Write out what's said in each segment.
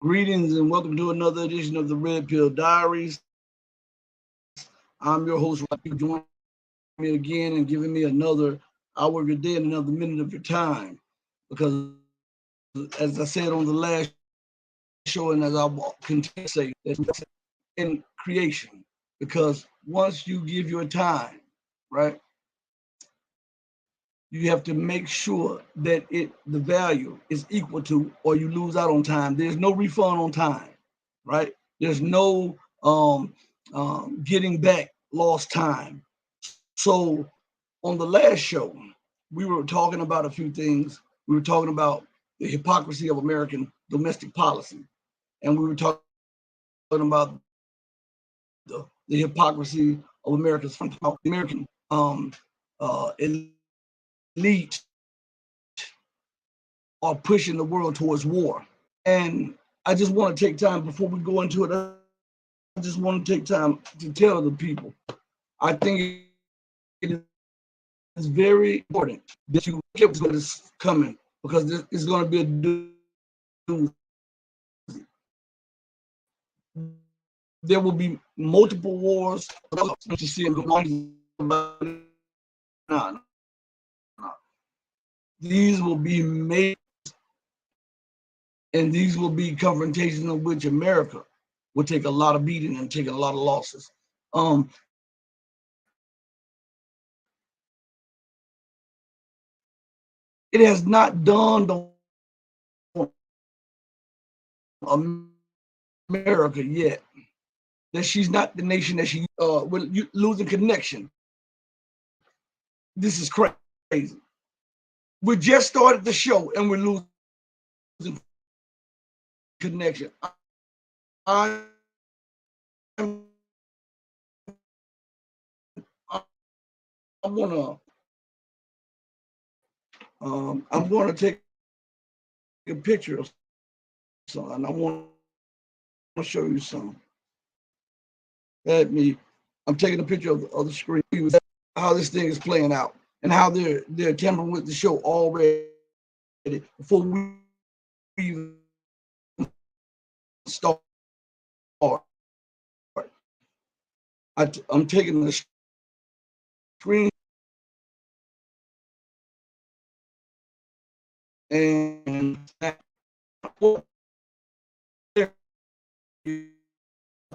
Greetings and welcome to another edition of the Red Pill Diaries. I'm your host, Rob. You joining me again and giving me another hour of your day and another minute of your time. Because, as I said on the last show, and as I will continue to say, there's in creation. Because once you give your time, right, you have to make sure that the value is equal to, or you lose out on time. There's no refund on time, right? There's no getting back lost time. So on the last show, we were talking about a few things. We were talking about the hypocrisy of American domestic policy, and we were talking about the hypocrisy of American elite are pushing the world towards war. And I just want to take time before we go into it. I just want to take time to tell the people. I think it is very important that you get what is coming, because it's going to be a doozy. There will be multiple wars. You see them going on. These will be made, and these will be confrontations in which America will take a lot of beating and take a lot of losses. It has not dawned on America yet that she's not the nation that she we're losing connection. This is crazy. We just started the show and we're losing connection. I'm gonna take a picture of something, and I want to show you something. I'm taking a picture of the screen, how this thing is playing out, and how they're tampering with the show already before we even start. I'm taking the screen and to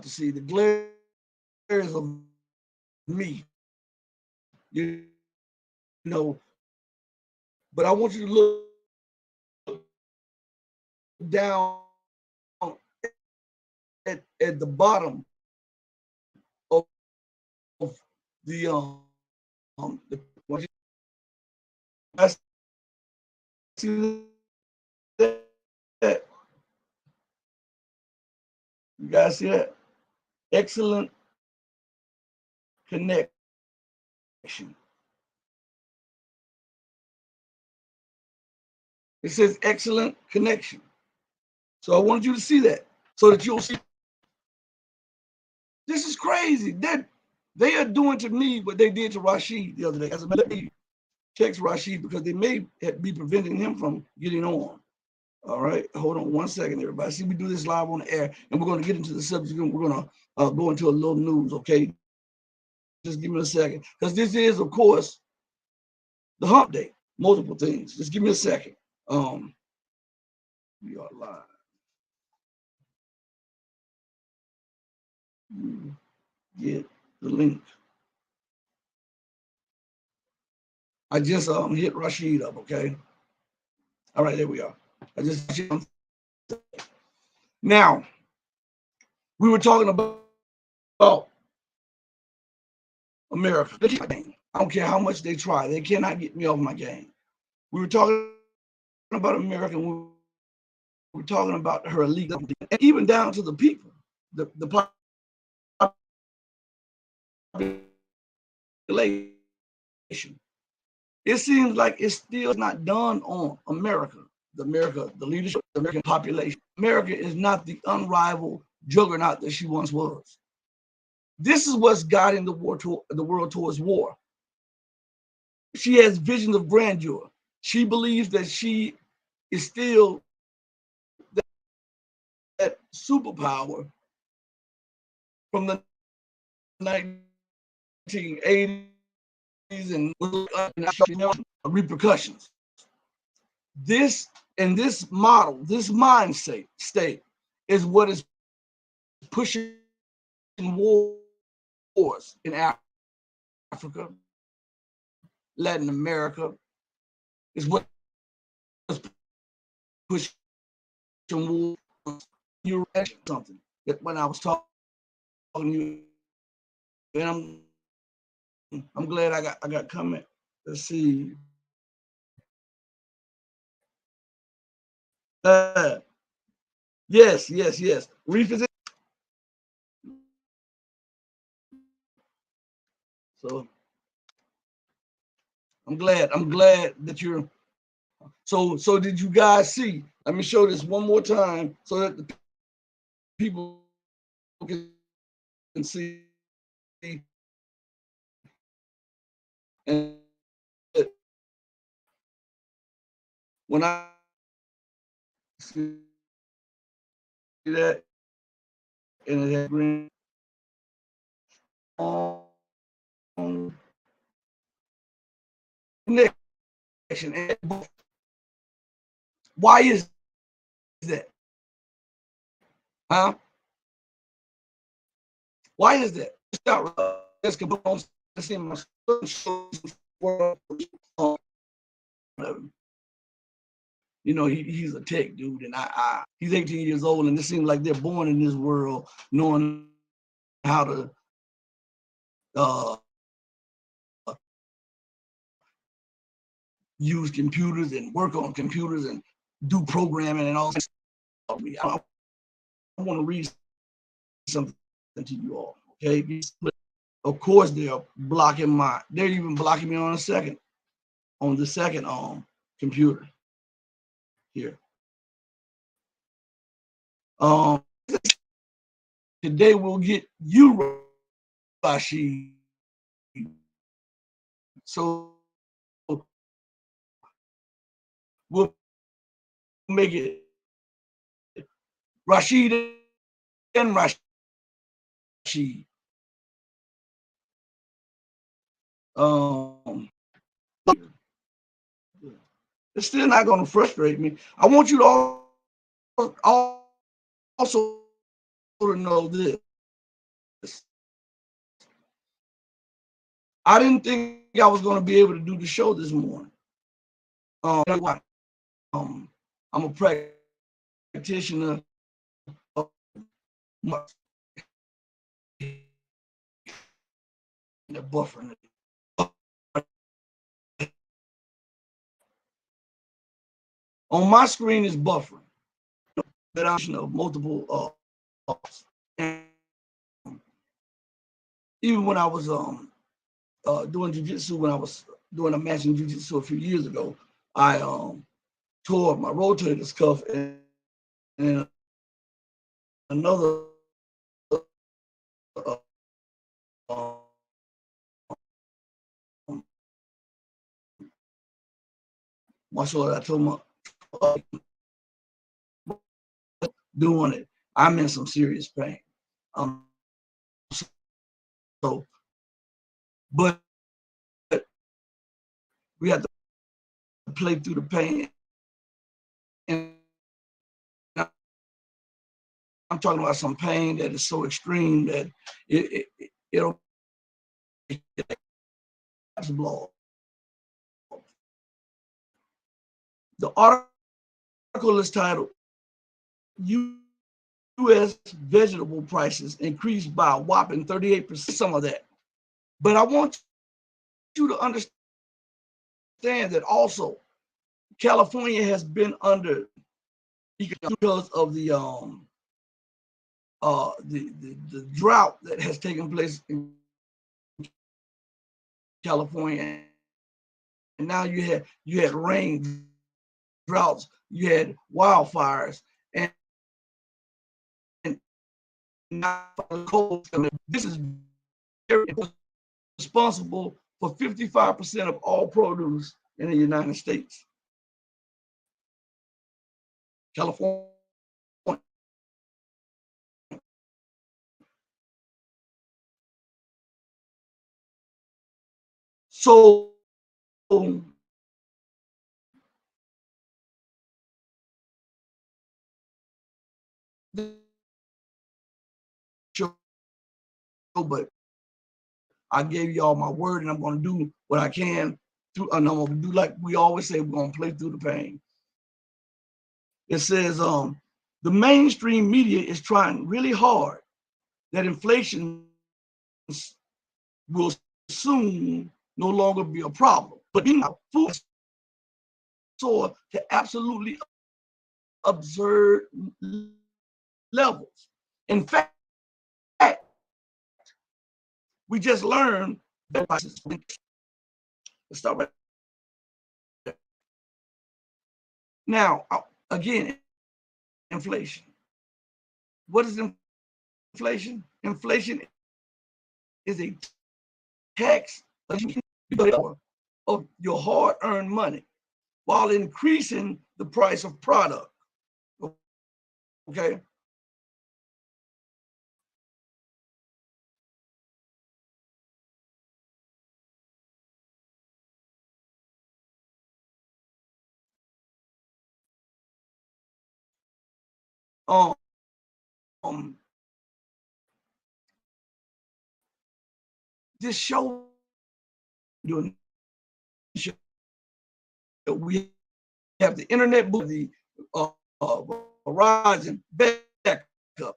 see the glares of me, you know, but I want you to look down at the bottom of the I see that. You guys see that? Excellent connection. It says excellent connection. So I wanted you to see that so that you'll see. This is crazy. They are doing to me what they did to Rashid the other day. As a matter of fact, text Rashid because they may be preventing him from getting on. All right, hold on one second, everybody. See, we do this live on the air, and we're going to get into the subject, and we're going to go into a little news, okay? Just give me a second, because this is, of course, the Humpday. Multiple things. Just give me a second. We are live. Get the link. I just hit Rashid up, okay? All right, there we are. Now, we were talking about America. I don't care how much they try. They cannot get me off my game. We were talking about America. We were talking about her elite, and even down to the people, the population. It seems like it's still not done on America, the leadership, the American population. America is not the unrivaled juggernaut that she once was. This is what's guiding the world towards war. She has visions of grandeur. She believes that she is still superpower from the 1980s and repercussions. This and this model, this mindset state is what is pushing wars in Africa, Latin America, is what is pushing wars. You something that when I was talking to you, and I'm glad I got comment. Let's see. Yes. Reposition. So I'm glad that you're so did you guys see? Let me show this one more time so that the people can see. And when I see that and it has green connection. Why is that? Huh? Why is that? You know, he's a tech dude, and he's 18 years old, and it seems like they're born in this world knowing how to use computers and work on computers and do programming and all that. I want to read something to you all, okay? Of course, they're even blocking me on the second computer here. Today we'll get you, Rashid. So we'll make it Rashid and Rashid. It's still not going to frustrate me. I want you to also to know this. I didn't think I was going to be able to do the show this morning. I'm a practitioner of the buffering. On my screen is buffering. That I'm of multiple and even when I was doing jiu-jitsu, when I was doing a match in jiu-jitsu a few years ago, I tore my rotator cuff and another muscle that I told my doing it. I'm in some serious pain. So, but we have to play through the pain. And I'm talking about some pain that is so extreme that it'll blow. The article is titled U.S. vegetable prices increased by a whopping 38%, some of that. But I want you to understand that also California has been under because of the drought that has taken place in California. And now you had rain, droughts, you had wildfires, and now cold. This is very responsible for 55% of all produce in the United States. California. So but I gave y'all my word, and I'm going to do what I can through, and I'm going to do like we always say, we're going to play through the pain. It says, the mainstream media is trying really hard that inflation will soon no longer be a problem. But meanwhile, food soared to absolutely absurd levels. In fact, we just learned that prices. Let's start right there. Now, again, inflation. What is inflation? Inflation is a tax of your hard-earned money while increasing the price of product. Okay. Um, this show doing show, we have the internet book, the Verizon backup,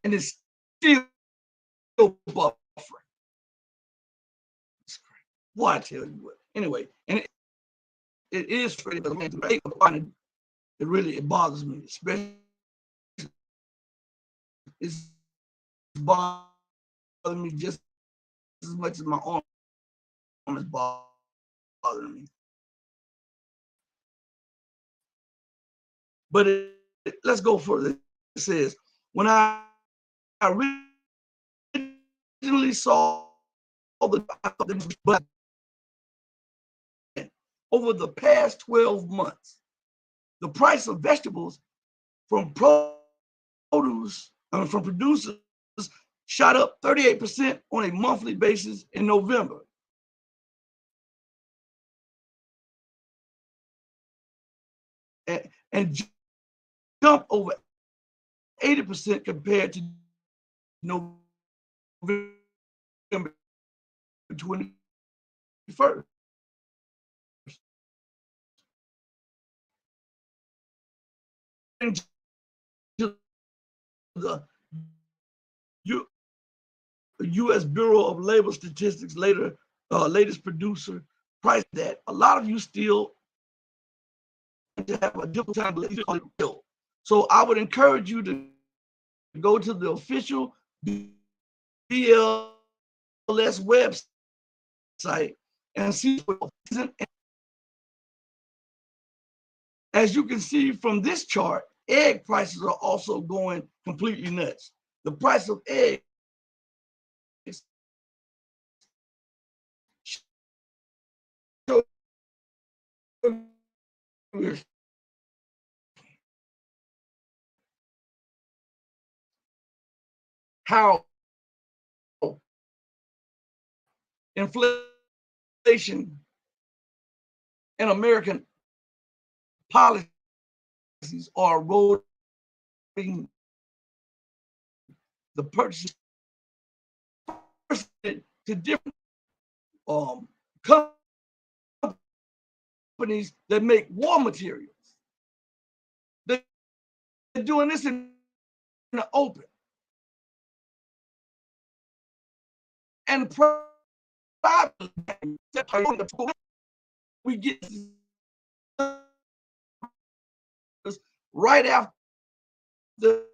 and it's still buffering. Why I tell you what? Anyway, and it is pretty, but it really bothers me, especially it's bothering me just as much as my arm is bothering me. But let's go further. It says, when I originally saw but over the past 12 months, the price of vegetables from produce from producers shot up 38% on a monthly basis in November. And jumped over 80% compared to November 21st. The U.S. Bureau of Labor Statistics latest producer price that a lot of you still have a difficult time believing it real. So I would encourage you to go to the official BLS website and see. As you can see from this chart, egg prices are also going completely nuts. The price of eggs how inflation and American policies are eroding the purchase to different companies that make war materials. They're doing this in the open. And we get right after the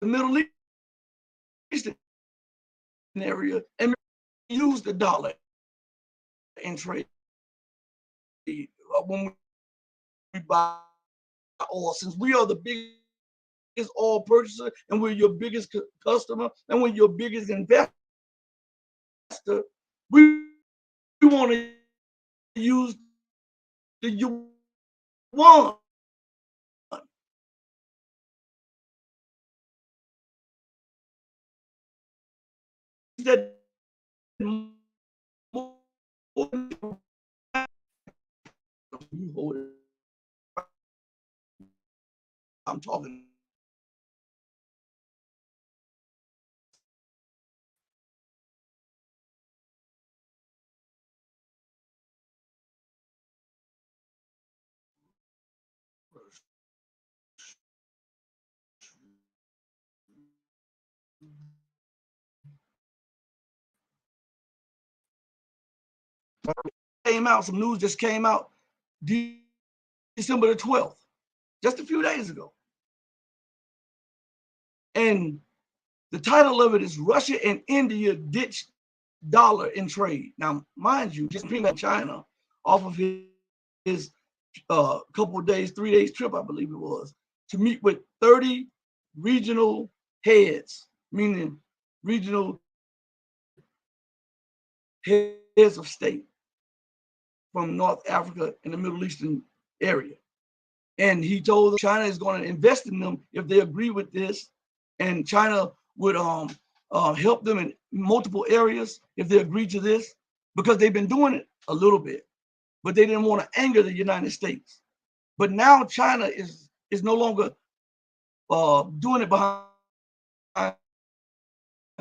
Middle Eastern area and use the dollar in trade when we buy oil. Since we are the biggest oil purchaser and we're your biggest customer and we're your biggest investor, we want to use the yuan. that I'm talking. Came out, some news just came out December the 12th, just a few days ago. And the title of it is Russia and India Ditch Dollar in Trade. Now, mind you, just bring China off of his couple of days, 3 days trip, I believe it was, to meet with 30 regional heads, meaning regional heads of state from North Africa and the Middle Eastern area. And he told them China is going to invest in them if they agree with this, and China would help them in multiple areas if they agree to this, because they've been doing it a little bit, but they didn't want to anger the United States. But now China is no longer doing it behind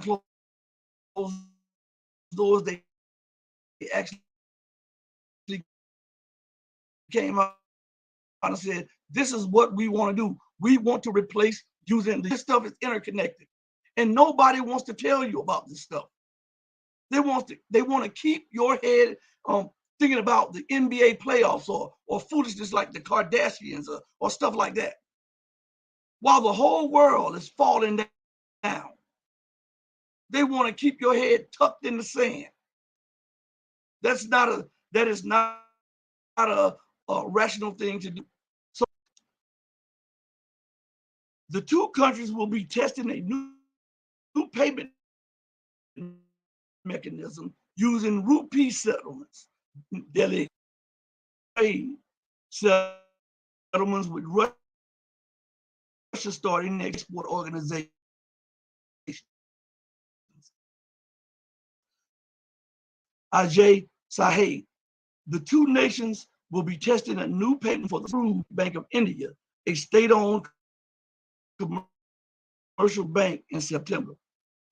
closed doors. They actually came out and said, this is what we want to do. We want to replace using this stuff is interconnected. And nobody wants to tell you about this stuff. They want to keep your head thinking about the NBA playoffs or foolishness like the Kardashians or stuff like that, while the whole world is falling down. They want to keep your head tucked in the sand. That is not a rational thing to do. So the two countries will be testing a new payment mechanism using rupee settlements. Delhi settlements with Russia starting export organizations. Ajay Sahay, the two nations will be testing a new patent for the Reserve Bank of India, a state-owned commercial bank, in September.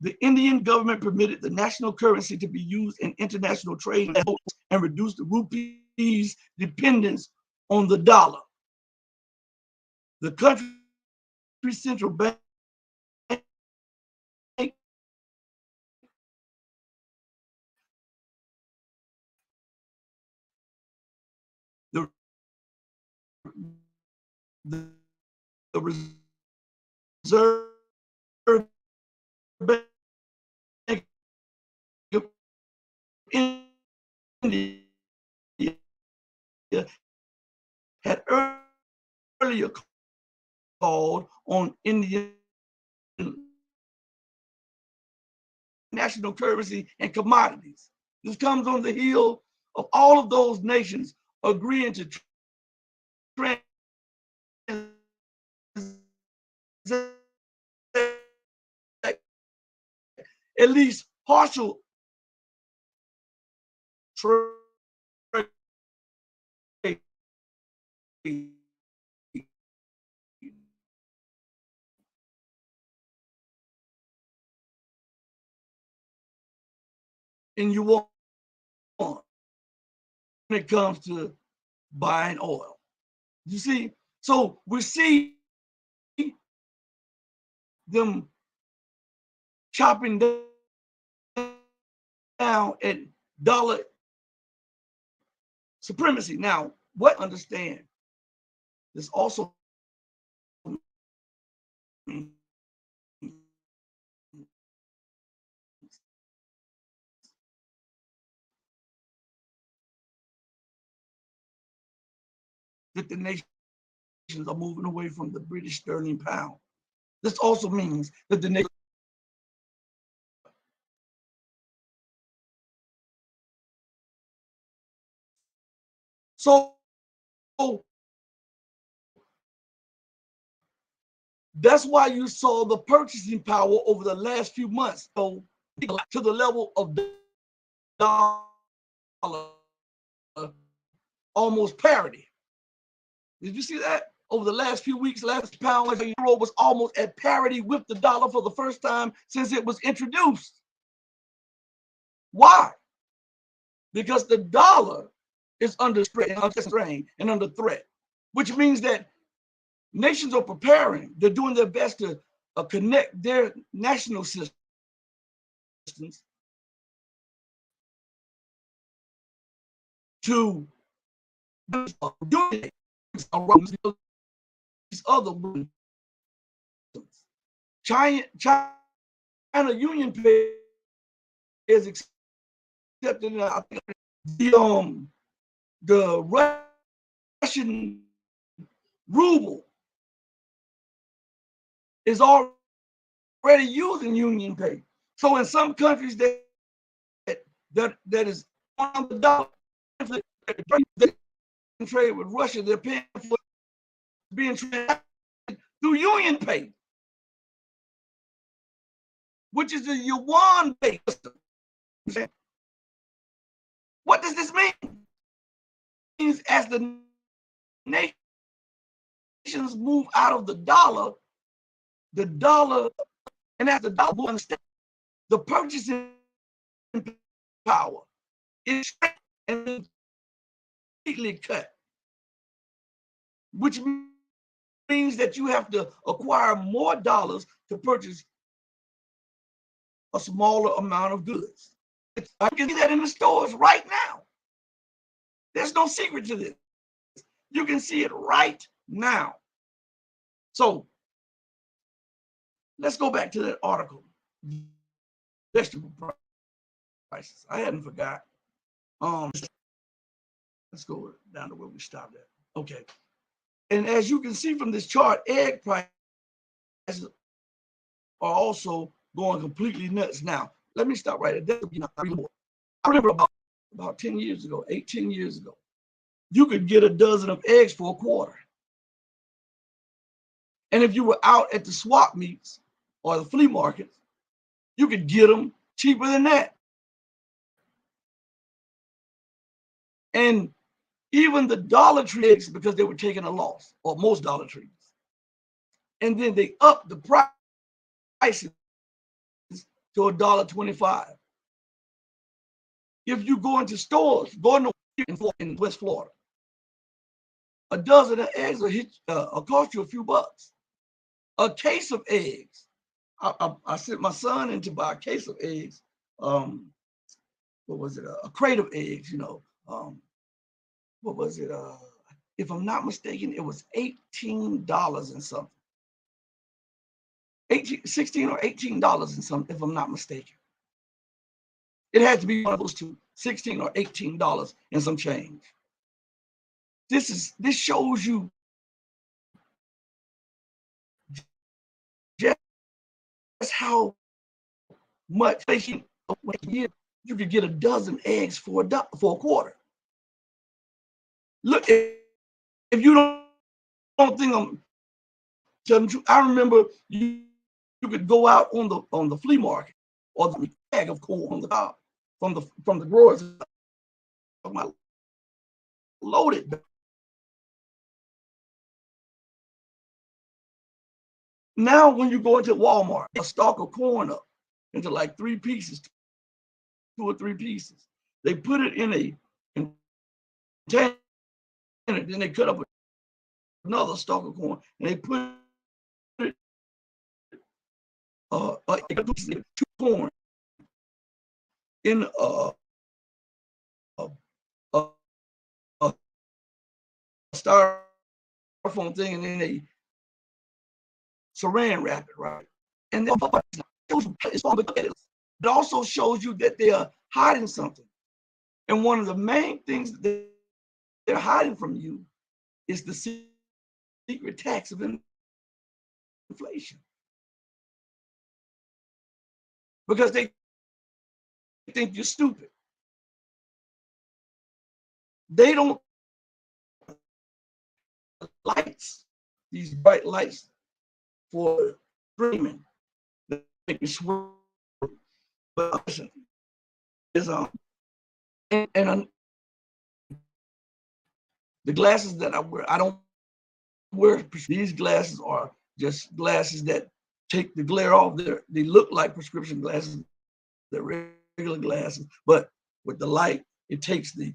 The Indian government permitted the national currency to be used in international trade and reduced the rupee's dependence on the dollar. The country's central bank the Reserve Bank of India had earlier called on Indian national currency and commodities. This comes on the heel of all of those nations agreeing to at least partial trade. And you want when it comes to buying oil. You see, so we see them chopping down at dollar supremacy. Now, what understand? This also means that the nations are moving away from the British sterling pound. This also means that the nation. So that's why you saw the purchasing power over the last few months. So to the level of dollar almost parity. Did you see that? Over the last few weeks, last pound euro was almost at parity with the dollar for the first time since it was introduced. Why? Because the dollar is under strain and under threat, which means that nations are preparing. They're doing their best to connect their national systems to these other China Union Pay is accepting the Russian ruble is already using Union Pay. So in some countries that is on the dollar, they trade with Russia, they're paying for being traded through Union Pay, which is the yuan based system. What does this mean? It means as the nations move out of the dollar, and as the dollar moves, the purchasing power is completely cut, which means that you have to acquire more dollars to purchase a smaller amount of goods. I can see that in the stores right now. There's no secret to this. You can see it right now. So let's go back to that article. Vegetable prices. I hadn't forgot. Let's go down to where we stopped at. Okay. And as you can see from this chart, egg prices are also going completely nuts. Now, let me stop right there. I remember about 10 years ago, 18 years ago, you could get a dozen of eggs for a quarter. And if you were out at the swap meets or the flea markets, you could get them cheaper than that. And even the Dollar Tree eggs, because they were taking a loss, or most Dollar Trees. And then they upped the prices to $1.25. If you go into stores, go in West Florida, a dozen of eggs will cost you a few bucks. A case of eggs. I sent my son in to buy a case of eggs. What was it? A crate of eggs, what was it? If I'm not mistaken, it was $18 and something. $16 or $18 and something, if I'm not mistaken. It had to be one of those two, $16 or $18 and some change. This shows you just how much you could get a dozen eggs for a quarter. Look, if you don't think I'm telling you, I remember you could go out on the flea market or the bag of corn on the top from the growers, loaded. Now, when you go into Walmart, a stalk of corn up into like 3 pieces, 2 or 3 pieces. They put it in a container, then they cut up another stalk of corn, and they put it two corn in a styrofoam thing, and then they saran wrap it, right? And then it also shows you that they are hiding something. And one of the main things that they're hiding from you is the secret tax of inflation. Because they think you're stupid. They don't lights, these bright lights for streaming. They make you swear. But listen, is and the glasses that I wear, I don't wear. These glasses are just glasses that take the glare off. They look like prescription glasses, they're regular glasses, but with the light, it takes the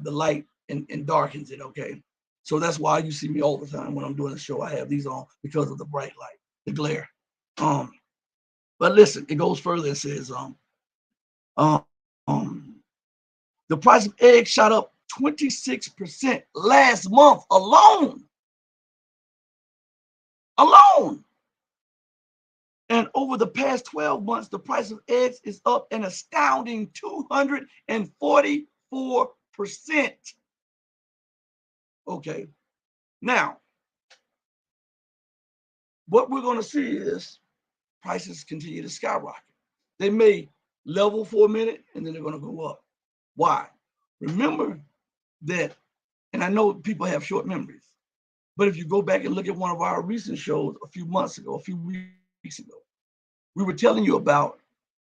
light and darkens it. Okay, so that's why you see me all the time when I'm doing a show. I have these on because of the bright light, the glare. But listen, it goes further. It says um, the price of eggs shot up 26% last month alone. Alone. And over the past 12 months, the price of eggs is up an astounding 244%. Okay. Now, what we're going to see is prices continue to skyrocket. They may level for a minute and then they're going to go up. Why? Remember that, and I know people have short memories, but if you go back and look at one of our recent shows a few months ago, a few weeks ago, we were telling you about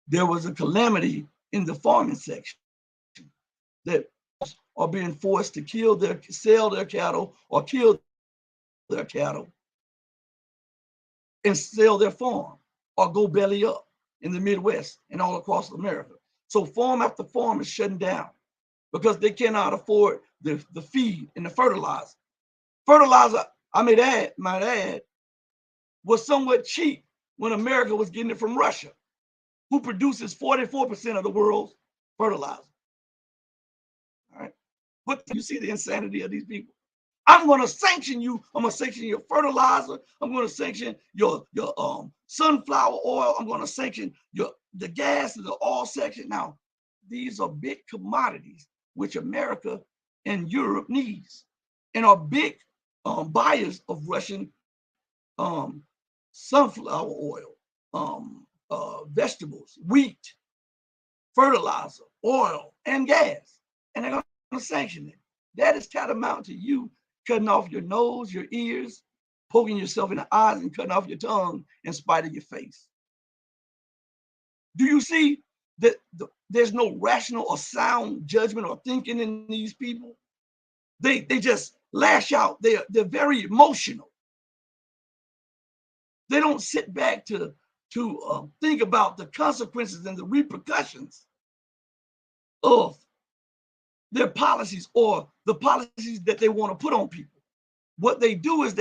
there was a calamity in the farming section that are being forced to sell their cattle or kill their cattle and sell their farm or go belly up in the Midwest and all across America. So farm after farm is shutting down because they cannot afford the feed and the fertilizer. Fertilizer, I might add, was somewhat cheap when America was getting it from Russia, who produces 44% of the world's fertilizer. All right. But you see the insanity of these people. I'm going to sanction you. I'm going to sanction your fertilizer. I'm going to sanction your sunflower oil. I'm going to sanction the gas and the oil section. Now, these are big commodities which America and Europe needs and are big buyers of Russian sunflower oil, vegetables, wheat, fertilizer, oil, and gas. And they're going to sanction it. That is tantamount to you cutting off your nose, your ears, poking yourself in the eyes, and cutting off your tongue in spite of your face. Do you see that there's no rational or sound judgment or thinking in these people? They just lash out. They're very emotional. They don't sit back to think about the consequences and the repercussions of their policies or the policies that they want to put on people. What they do is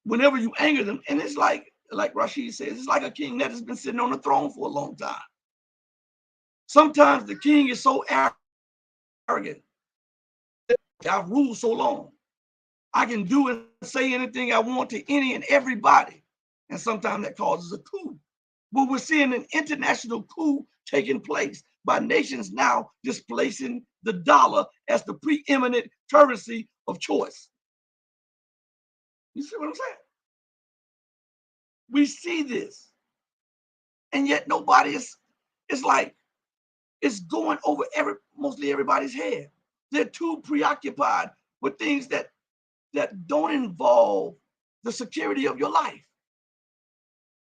whenever you anger them, and it's like Rashid says, it's like a king that has been sitting on the throne for a long time. Sometimes the king is so arrogant. I've ruled so long. I can do and say anything I want to any and everybody. And sometimes that causes a coup. But we're seeing an international coup taking place by nations now displacing the dollar as the preeminent currency of choice. You see what I'm saying? We see this. And yet nobody it's like it's going over mostly everybody's head. They're too preoccupied with things that don't involve the security of your life,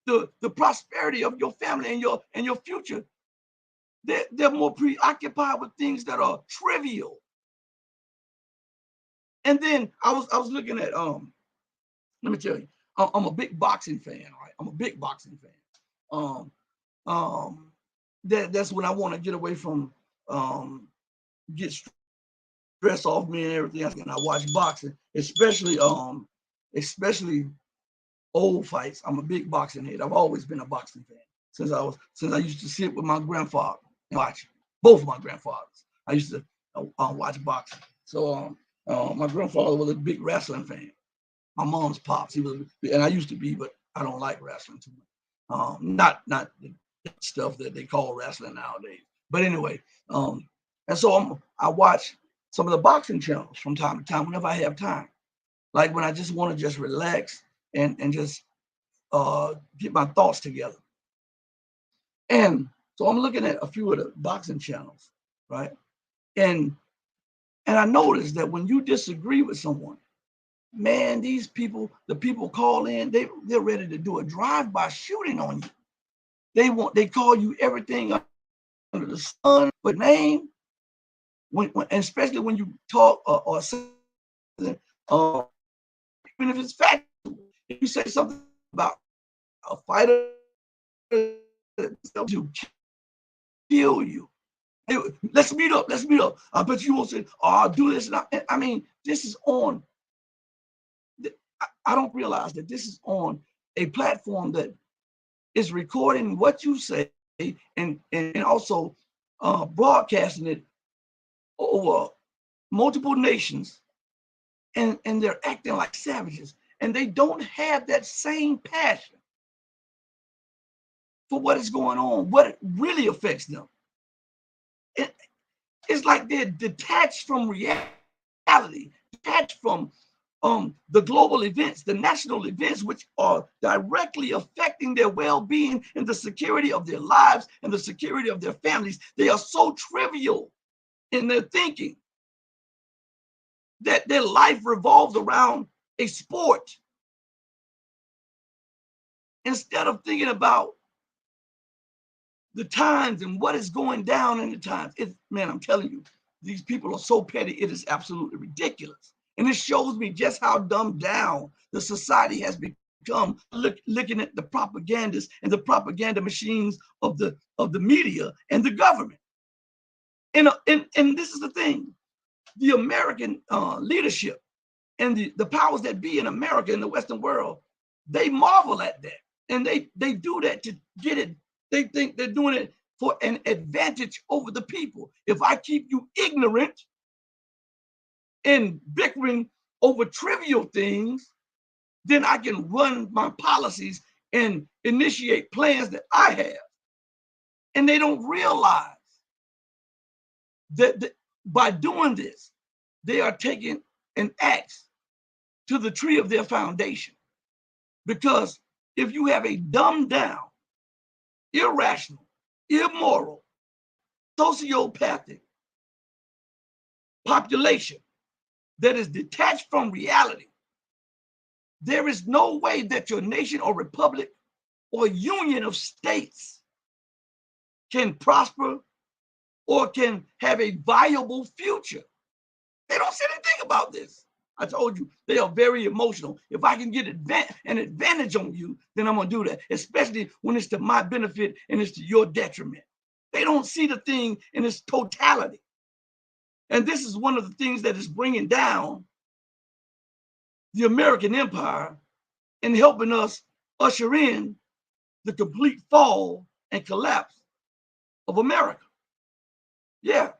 the prosperity of your family and your future. They're more preoccupied with things that are trivial. And then I was looking at let me tell you, I'm a big boxing fan, right? I'm a big boxing fan. That's when I want to get away from get stress off me and everything else. And I watch boxing, especially old fights. I'm a big boxing head. I've always been a boxing fan since I used to sit with my grandfather and watch both of my grandfathers. I used to watch boxing. So my grandfather was a big wrestling fan. My mom's pops, he was, and I used to be, but I don't like wrestling too much. Not the stuff that they call wrestling nowadays. But anyway, and so I watch some of the boxing channels from time to time whenever I have time. Like when I just want to just relax and just get my thoughts together. And so I'm looking at a few of the boxing channels, right? And I noticed that when you disagree with someone, man, the people call in, they're ready to do a drive-by shooting on you. They call you everything under the sun, but name when and especially when you talk or say, uh, even if it's factual, if you say something about a fighter to kill you. Hey, let's meet up. Let's meet up. I bet you won't say, "Oh, I'll do this." And I mean, this is on. I don't realize that this is on a platform that is recording what you say and also broadcasting it over multiple nations, and they're acting like savages, and they don't have that same passion for what is going on, what it really affects them. It's like they're detached from reality, detached from the global events, the national events, which are directly affecting their well-being and the security of their lives and the security of their families. They are so trivial in their thinking that their life revolves around a sport instead of thinking about the times and what is going down in the times. Man, I'm telling you, these people are so petty, it is absolutely ridiculous. And it shows me just how dumbed down the society has become, looking at the propagandists and the propaganda machines of the media and the government. And this is the thing, the American leadership and the powers that be in America and the Western world, they marvel at that. And they do that to get it. They think they're doing it for an advantage over the people. If I keep you ignorant and bickering over trivial things, then I can run my policies and initiate plans that I have. And they don't realize that by doing this, they are taking an axe to the tree of their foundation. Because if you have a dumbed down, irrational, immoral, sociopathic population that is detached from reality, there is no way that your nation or republic or union of states can prosper or can have a viable future. They don't say anything about this. I told you, they are very emotional. If I can get an advantage on you, then I'm going to do that, especially when it's to my benefit and it's to your detriment. They don't see the thing in its totality. And this is one of the things that is bringing down the American empire and helping us usher in the complete fall and collapse of America. Yeah.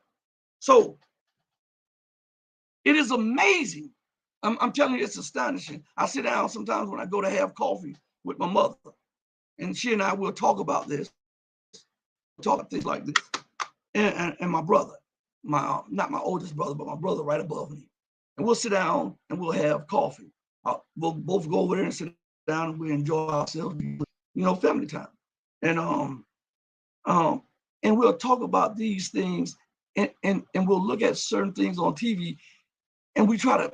So it is amazing. I'm telling you, it's astonishing. I sit down sometimes when I go to have coffee with my mother, and she and I will talk about this, talk about things like this. And my brother, not my oldest brother, but my brother right above me. And we'll sit down and we'll have coffee. We'll both go over there and sit down and we enjoy ourselves, family time. And and we'll talk about these things and we'll look at certain things on TV and we try to,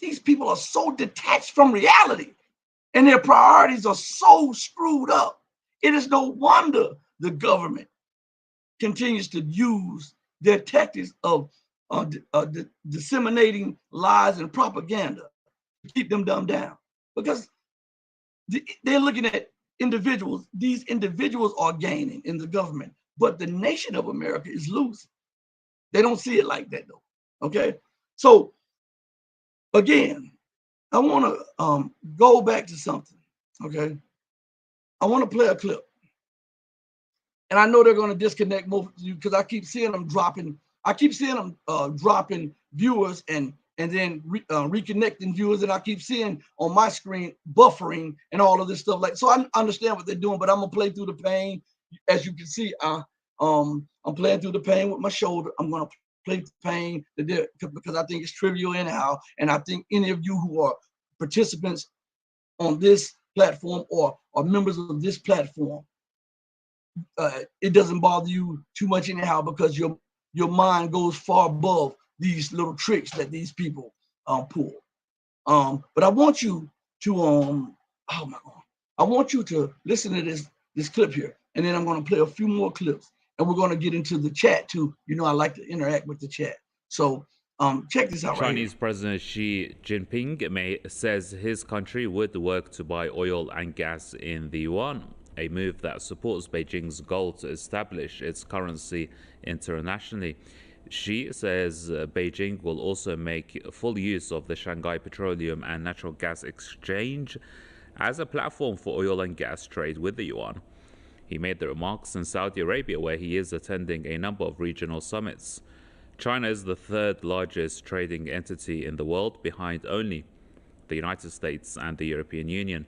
these people are so detached from reality and their priorities are so screwed up. It is no wonder the government continues to use their tactics of disseminating lies and propaganda to keep them dumbed down. Because they're looking at individuals. These individuals are gaining in the government, but the nation of America is losing. They don't see it like that, though. Okay? So, again, I want to go back to something. Okay? I want to play a clip. And I know they're going to disconnect most of you because I keep seeing them dropping. I keep seeing them dropping viewers and then reconnecting viewers, and I keep seeing on my screen buffering and all of this stuff. Like, so I understand what they're doing, but I'm gonna play through the pain. As you can see, I'm playing through the pain with my shoulder. I'm gonna play the pain because I think it's trivial anyhow, and I think any of you who are participants on this platform or members of this platform, it doesn't bother you too much anyhow because your mind goes far above these little tricks that these people pull. But I want you to oh my God, I want you to listen to this this clip here, and then I'm going to play a few more clips, and we're going to get into the chat too. You know, I like to interact with the chat. So check this out right here. Chinese President Xi Jinping says his country would work to buy oil and gas in the yuan, a move that supports Beijing's goal to establish its currency internationally. Xi says Beijing will also make full use of the Shanghai Petroleum and Natural Gas Exchange as a platform for oil and gas trade with the yuan. He made the remarks in Saudi Arabia, where he is attending a number of regional summits. China is the third largest trading entity in the world, behind only the United States and the European Union.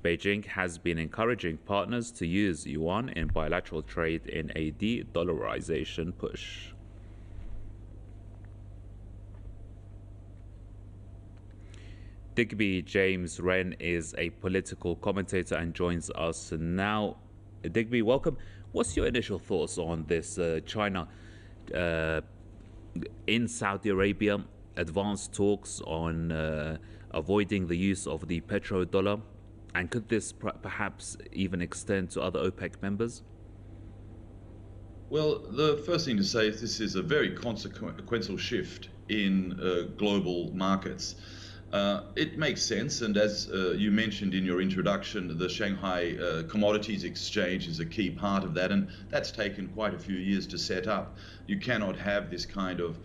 Beijing has been encouraging partners to use yuan in bilateral trade in a de-dollarization push. Digby James Wren is a political commentator and joins us now. Digby, welcome. What's your initial thoughts on this China in Saudi Arabia, advanced talks on avoiding the use of the petrodollar, and could this perhaps even extend to other OPEC members? Well, the first thing to say is this is a very consequential shift in global markets. It makes sense, and as you mentioned in your introduction, the Shanghai Commodities Exchange is a key part of that, and that's taken quite a few years to set up. You cannot have this kind of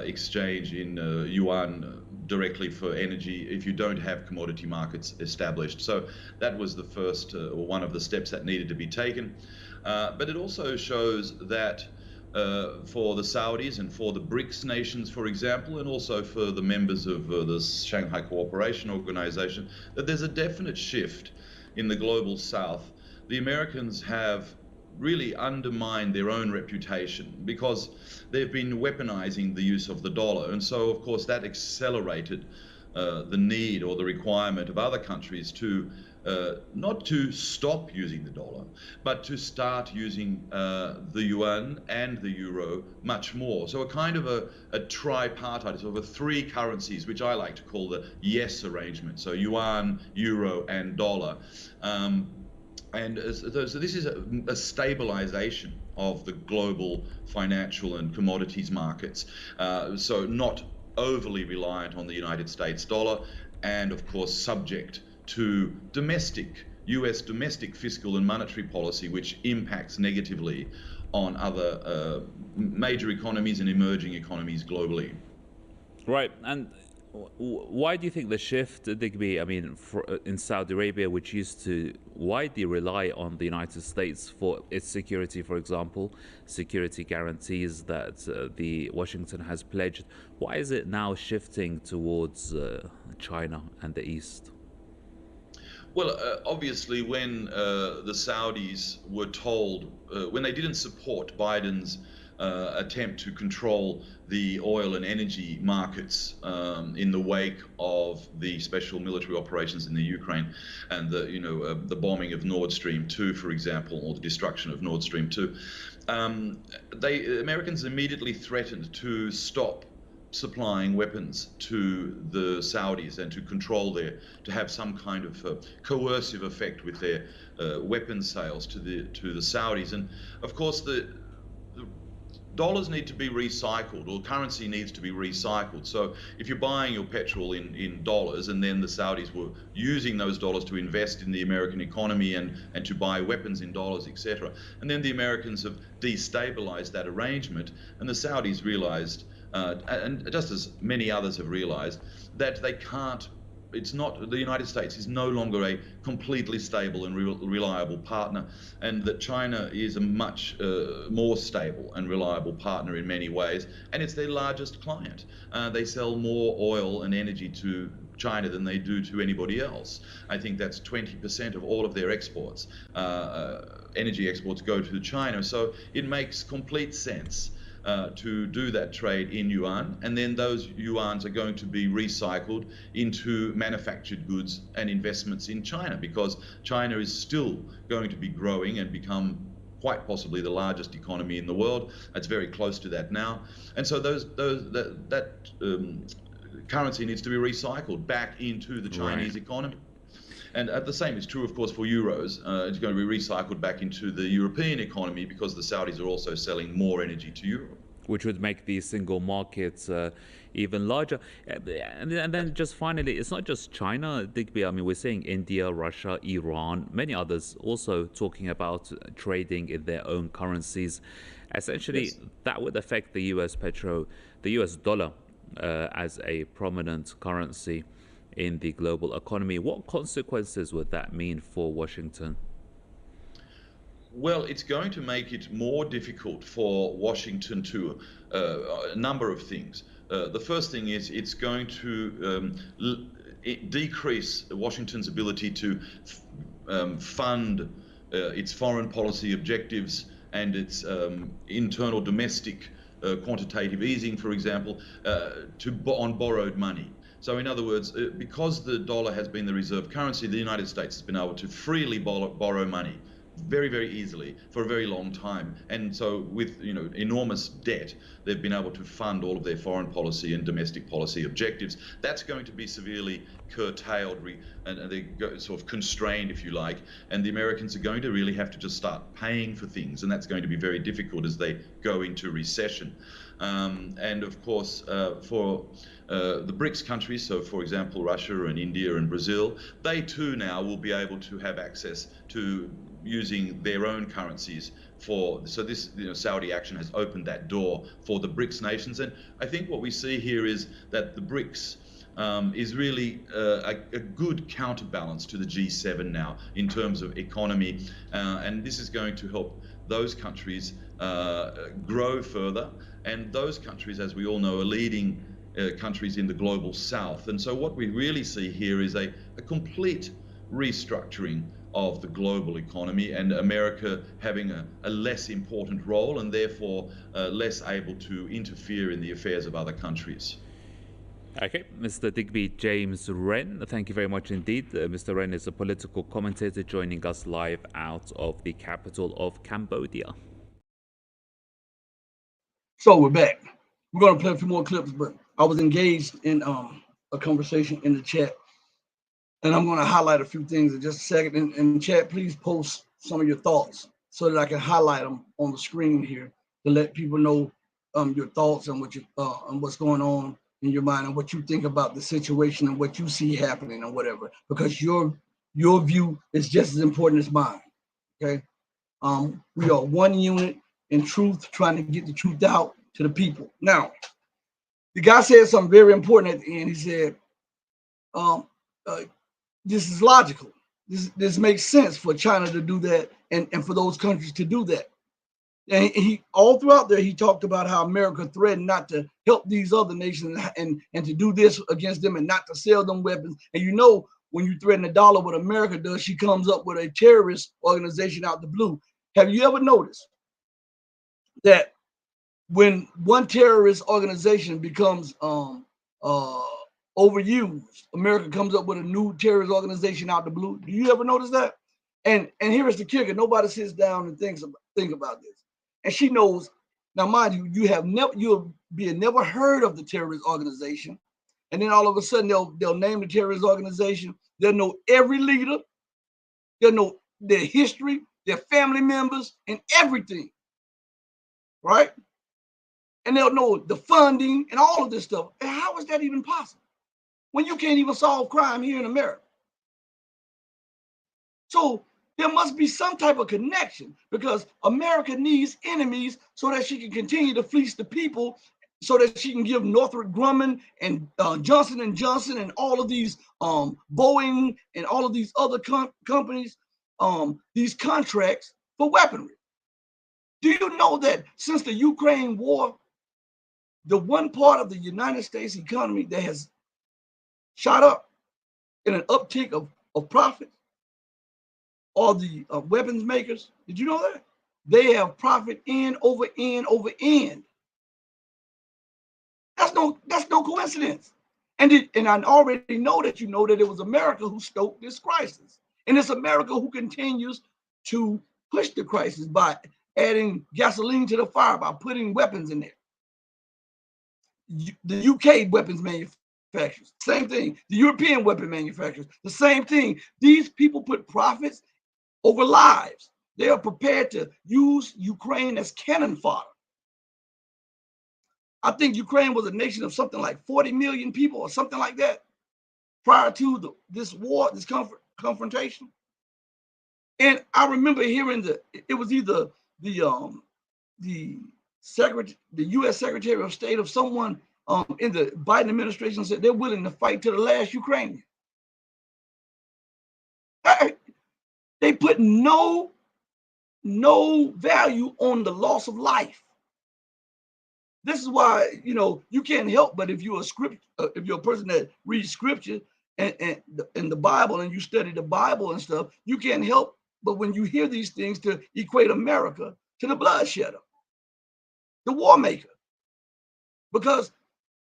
exchange in yuan directly for energy if you don't have commodity markets established. So that was the first or one of the steps that needed to be taken. But it also shows that for the Saudis and for the BRICS nations, for example, and also for the members of the Shanghai Cooperation Organization, that there's a definite shift in the global south. The Americans have really undermined their own reputation because they've been weaponizing the use of the dollar. And so, of course, that accelerated the need or the requirement of other countries to not to stop using the dollar, but to start using the yuan and the euro much more. So a kind of a tripartite, sort of a three currencies, which I like to call the yes arrangement. So yuan, euro, and dollar. So this is a stabilization of the global financial and commodities markets. So not overly reliant on the United States dollar, and of course subject to US domestic fiscal and monetary policy, which impacts negatively on other major economies and emerging economies globally. Right, and why do you think the shift, Digby? I mean, in Saudi Arabia, which used to widely rely on the United States for its security, for example, security guarantees that the Washington has pledged, why is it now shifting towards China and the East? Well, obviously, when the Saudis were told, when they didn't support Biden's attempt to control the oil and energy markets in the wake of the special military operations in the Ukraine and the bombing of Nord Stream 2, for example, or the destruction of Nord Stream 2, Americans immediately threatened to stop supplying weapons to the Saudis and to control to have some kind of coercive effect with their weapons sales to the Saudis. And of course, the dollars need to be recycled, or currency needs to be recycled. So if you're buying your petrol in dollars, and then the Saudis were using those dollars to invest in the American economy and to buy weapons in dollars, etc., and then the Americans have destabilized that arrangement, and the Saudis realized, and just as many others have realized, that they can't, the United States is no longer a completely stable and reliable partner, and that China is a much more stable and reliable partner in many ways, and it's their largest client. They sell more oil and energy to China than they do to anybody else. I think that's 20% of all of their exports. Energy exports go to China, so it makes complete sense to do that trade in yuan, and then those yuans are going to be recycled into manufactured goods and investments in China, because China is still going to be growing and become quite possibly the largest economy in the world. It's very close to that now, and so that currency needs to be recycled back into the Chinese economy. And the same is true, of course, for euros. It's going to be recycled back into the European economy because the Saudis are also selling more energy to Europe. Which would make these single markets even larger. And then just finally, it's not just China, Digby. I mean, we're seeing India, Russia, Iran, many others also talking about trading in their own currencies. Essentially, Yes. that would affect the US dollar as a prominent currency in the global economy. What consequences would that mean for Washington? Well, it's going to make it more difficult for Washington to a number of things. The first thing is it's going to decrease Washington's ability to fund its foreign policy objectives and its internal domestic quantitative easing, for example, on borrowed money. So, in other words, because the dollar has been the reserve currency, the United States has been able to freely borrow money very, very easily for a very long time. And so with enormous debt, they've been able to fund all of their foreign policy and domestic policy objectives. That's going to be severely curtailed and they sort of constrained, if you like. And the Americans are going to really have to just start paying for things. And that's going to be very difficult as they go into recession. And of course, for the BRICS countries, so for example, Russia and India and Brazil, they too now will be able to have access to using their own currencies so this Saudi action has opened that door for the BRICS nations. And I think what we see here is that the BRICS is really a good counterbalance to the G7 now in terms of economy, and this is going to help those countries grow further, and those countries, as we all know, are leading countries in the global south. And so what we really see here is a complete restructuring of the global economy, and America having a less important role and therefore less able to interfere in the affairs of other countries. Okay, Mr. Digby James Wren, thank you very much indeed. Mr. Wren is a political commentator joining us live out of the capital of Cambodia. So we're back. We're going to play a few more clips, but I was engaged in a conversation in the chat, and I'm going to highlight a few things in just a second. In chat, please post some of your thoughts so that I can highlight them on the screen here to let people know your thoughts and and what's going on in your mind and what you think about the situation and what you see happening or whatever, because your view is just as important as mine. Okay, we are one unit in truth, trying to get the truth out to the people. Now, the guy said something very important at the end. He said, uh, "This is logical. This makes sense for China to do that, and for those countries to do that." And he all throughout there he talked about how America threatened not to help these other nations and to do this against them and not to sell them weapons. And when you threaten the dollar, what America does, she comes up with a terrorist organization out the blue. Have you ever noticed that when one terrorist organization becomes overused, America comes up with a new terrorist organization out the blue? Do you ever notice that? And here is the kicker: nobody sits down and think about this. And she knows. Now, mind you, you'll be never heard of the terrorist organization, and then all of a sudden they'll name the terrorist organization. They'll know every leader. They'll know their history, their family members, and everything, right? And they'll know the funding and all of this stuff. And how is that even possible when you can't even solve crime here in America? So there must be some type of connection, because America needs enemies so that she can continue to fleece the people, so that she can give Northrop Grumman and Johnson and Johnson and all of these Boeing and all of these other companies these contracts for weaponry. Do you know that since the Ukraine war, the one part of the United States economy that has shot up in an uptick of profits are the weapons makers? Did you know that? They have profit end over end over end. That's no coincidence. And I already know that you know that it was America who stoked this crisis. And it's America who continues to push the crisis by adding gasoline to the fire, by putting weapons in there. The UK weapons manufacturer manufacturers, same thing. The European weapon manufacturers, the same thing. These people put profits over lives. They are prepared to use Ukraine as cannon fodder. I think Ukraine was a nation of something like 40 million people or something like that prior to this war, this confrontation. And I remember hearing it was either the the U.S. Secretary of State of someone in the Biden administration said they're willing to fight to the last Ukrainian. They put no value on the loss of life. This is why you can't help but if you're if you're a person that reads scripture and the Bible and you study the Bible and stuff, you can't help but when you hear these things to equate America to the bloodshedder, the war maker, because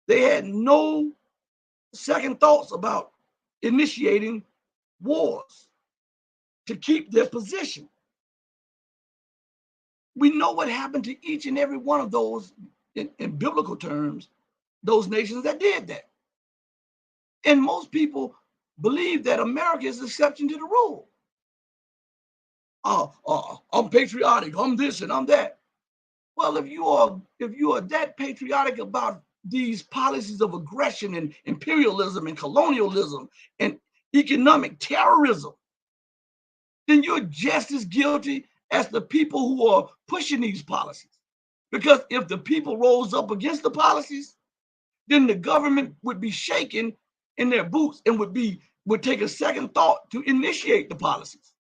they had no second thoughts about initiating wars to keep their position. We know what happened to each and every one of those, in biblical terms, those nations that did that. And most people believe that America is the exception to the rule. I'm patriotic, I'm this and I'm that. Well, if you are that patriotic about these policies of aggression and imperialism and colonialism and economic terrorism, then you're just as guilty as the people who are pushing these policies. Because if the people rose up against the policies, then the government would be shaken in their boots and would take a second thought to initiate the policies.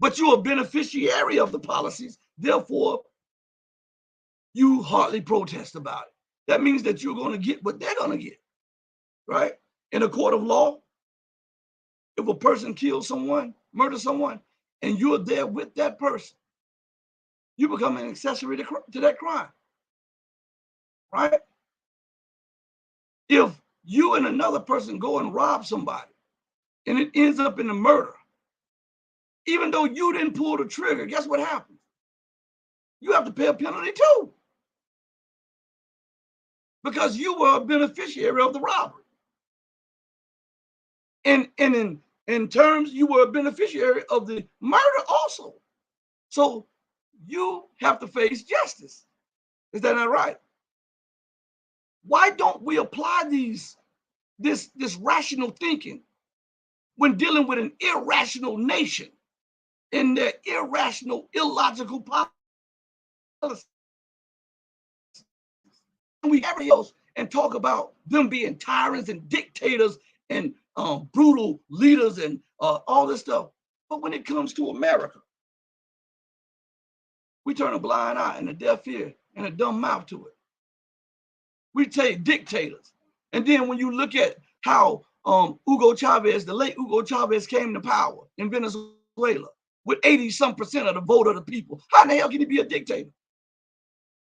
But you're a beneficiary of the policies, therefore you hardly protest about it. That means that you're going to get what they're going to get, right? In a court of law, if a person kills someone, murders someone, and you're there with that person, you become an accessory to that crime, right? If you and another person go and rob somebody and it ends up in a murder, even though you didn't pull the trigger, guess what happens? You have to pay a penalty too, because you were a beneficiary of the robbery. And in terms, you were a beneficiary of the murder also. So you have to face justice. Is that not right? Why don't we apply this rational thinking when dealing with an irrational nation in their irrational, illogical policies? We everything else and talk about them being tyrants and dictators and brutal leaders and all this stuff. But when it comes to America, we turn a blind eye and a deaf ear and a dumb mouth to it. We say dictators. And then when you look at how Hugo Chavez, the late Hugo Chavez, came to power in Venezuela with 80-some% of the vote of the people, how the hell can he be a dictator?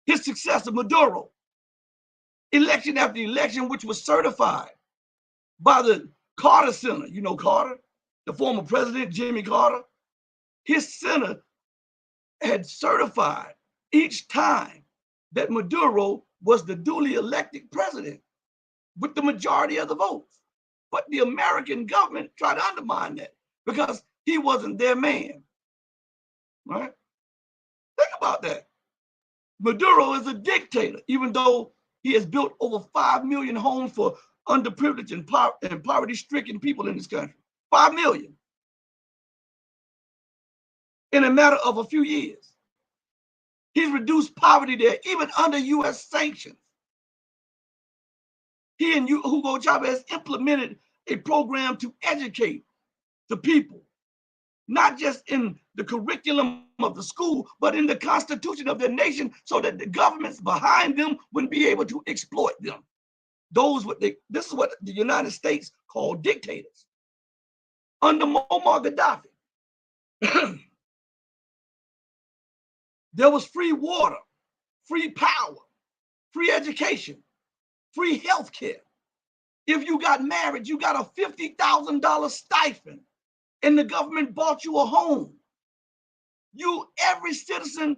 His successor, Maduro, election after election, which was certified by the Carter Center. You know Carter, the former president, Jimmy Carter. His center had certified each time that Maduro was the duly elected president with the majority of the votes. But the American government tried to undermine that because he wasn't their man, right? Think about that. Maduro is a dictator, even though he has built over 5 million homes for underprivileged and poverty-stricken people in this country. 5 million in a matter of a few years. He's reduced poverty there, even under U.S. sanctions. He and Hugo Chavez implemented a program to educate the people, not just in the curriculum of the school, but in the constitution of their nation, so that the governments behind them wouldn't be able to exploit them. This is what the United States called dictators. Under Muammar Gaddafi, there was free water, free power, free education, free health care. If you got married, you got a $50,000 stipend and the government bought you a home. Every citizen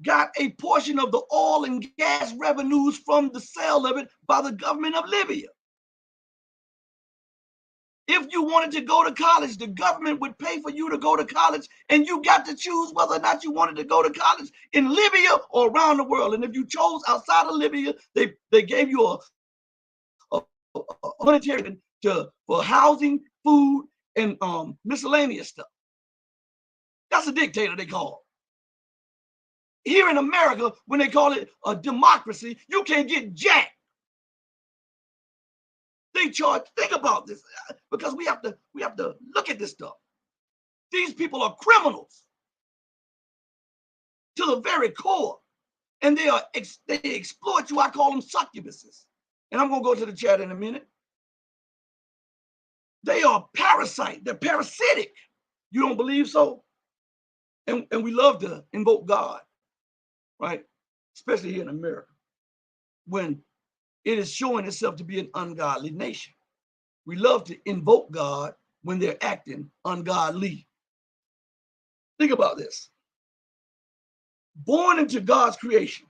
got a portion of the oil and gas revenues from the sale of it by the government of Libya. If you wanted to go to college, the government would pay for you to go to college, and you got to choose whether or not you wanted to go to college in Libya or around the world. And if you chose outside of Libya, they gave you a monetary for housing, food, and miscellaneous stuff. That's a dictator, they call it. Here in America, when they call it a democracy, you can't get jack. They charge. Think about this, because we have to look at this stuff. These people are criminals to the very core, and they exploit you. I call them succubuses, and I'm gonna go to the chat in a minute. They are parasite. They're parasitic. You don't believe so? And we love to invoke God, right? Especially here in America, when it is showing itself to be an ungodly nation. We love to invoke God when they're acting ungodly. Think about this. Born into God's creation,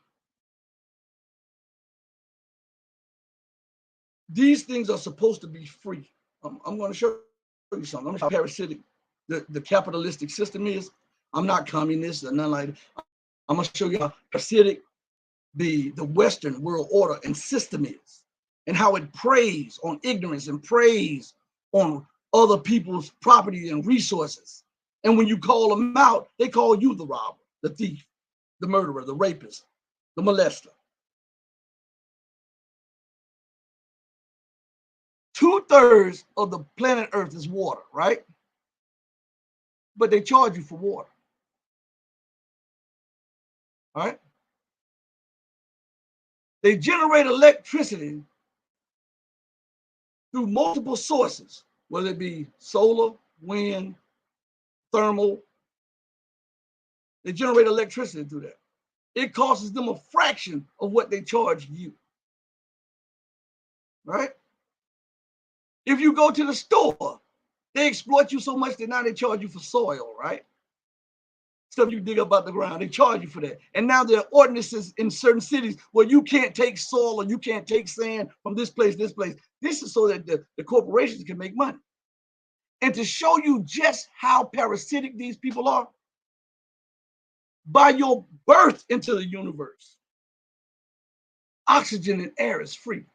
these things are supposed to be free. I'm going to show you something. I'm going to show you how parasitic the capitalistic system is. I'm not communist or nothing like that. I'm going to show you how parasitic the Western world order and system is, and how it preys on ignorance and preys on other people's property and resources. And when you call them out, they call you the robber, the thief, the murderer, the rapist, the molester. 2/3 of the planet Earth is water, right? But they charge you for water. All right? They generate electricity through multiple sources, whether it be solar, wind, thermal. They generate electricity through that. It costs them a fraction of what they charge you. Right? If you go to the store, they exploit you so much that now they charge you for soil, right? Stuff you dig up out the ground, they charge you for that. And now there are ordinances in certain cities where you can't take soil or you can't take sand from this place, this place. This is so that the corporations can make money. And to show you just how parasitic these people are, by your birth into the universe, oxygen and air is free.